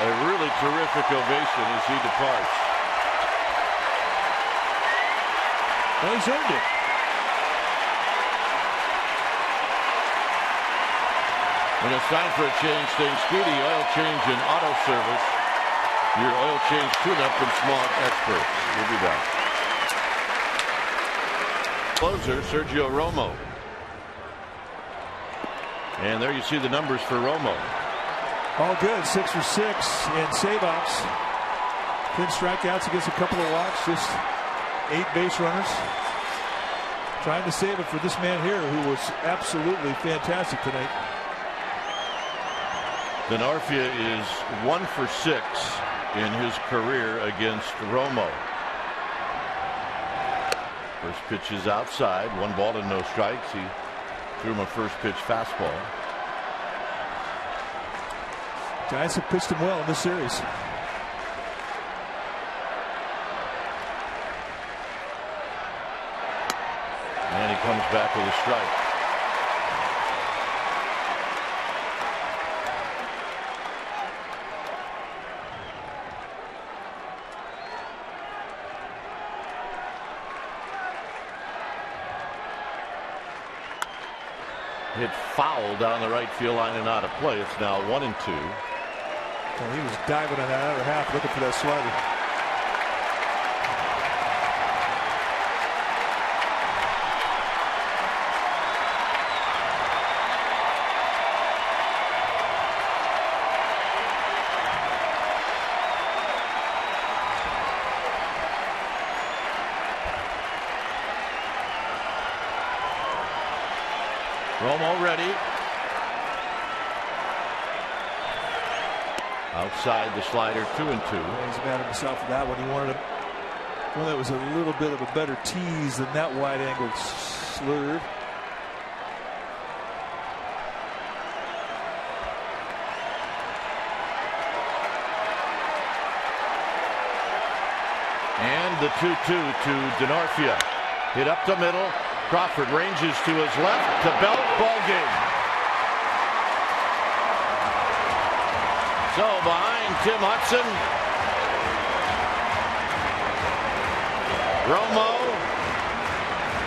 Speaker 1: a really terrific ovation as he departs.
Speaker 2: Well, he's earned it.
Speaker 1: When it's time for a change, staying speedy. Oil change and auto service. Your oil change tune-up from Smog Experts. We'll be back. Closer, Sergio Romo. And there you see the numbers for Romo.
Speaker 2: All good. 6 for 6 in save-outs. 10 strikeouts against a couple of walks. Just 8 base runners. Trying to save it for this man here who was absolutely fantastic tonight.
Speaker 1: Denarfia is 1 for 6 in his career against Romo. First pitch is outside. 1 ball and no strikes. He threw him a first pitch fastball.
Speaker 2: Giants have pitched him well in this series.
Speaker 1: comes back with a strike. Hit foul down the right field line and out of play. It's now 1-2.
Speaker 2: Well, he was diving on that other half looking for that slider.
Speaker 1: Romo ready. Outside the slider, 2-2.
Speaker 2: Yeah, he's mad at himself for that one. He wanted one that was a little bit of a better tease than that wide angle slurve.
Speaker 1: And the 2-2 to Denorfia. Hit up the middle. Crawford ranges to his left to Belt. Ball game. So behind Tim Hudson, Romo,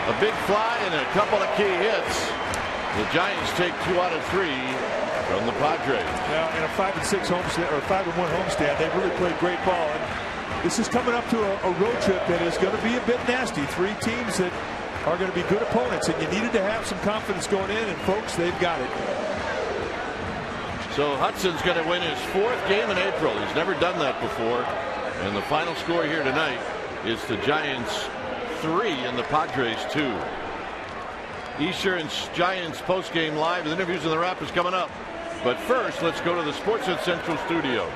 Speaker 1: a big fly and a couple of key hits. The Giants take 2 out of 3 from the Padres.
Speaker 2: Now in a 5-6 homestand or 5-1 homestand, they really played great ball. And this is coming up to a road trip that is going to be a bit nasty. 3 teams that are going to be good opponents, and you needed to have some confidence going in, and folks, they've got it.
Speaker 1: So Hudson's going to win his 4th game in April. He's never done that before. And the final score here tonight is the Giants 3 and the Padres 2. Esurance Giants postgame live. The interviews and the wrap is coming up. But first, let's go to the Sportsnet Central studio.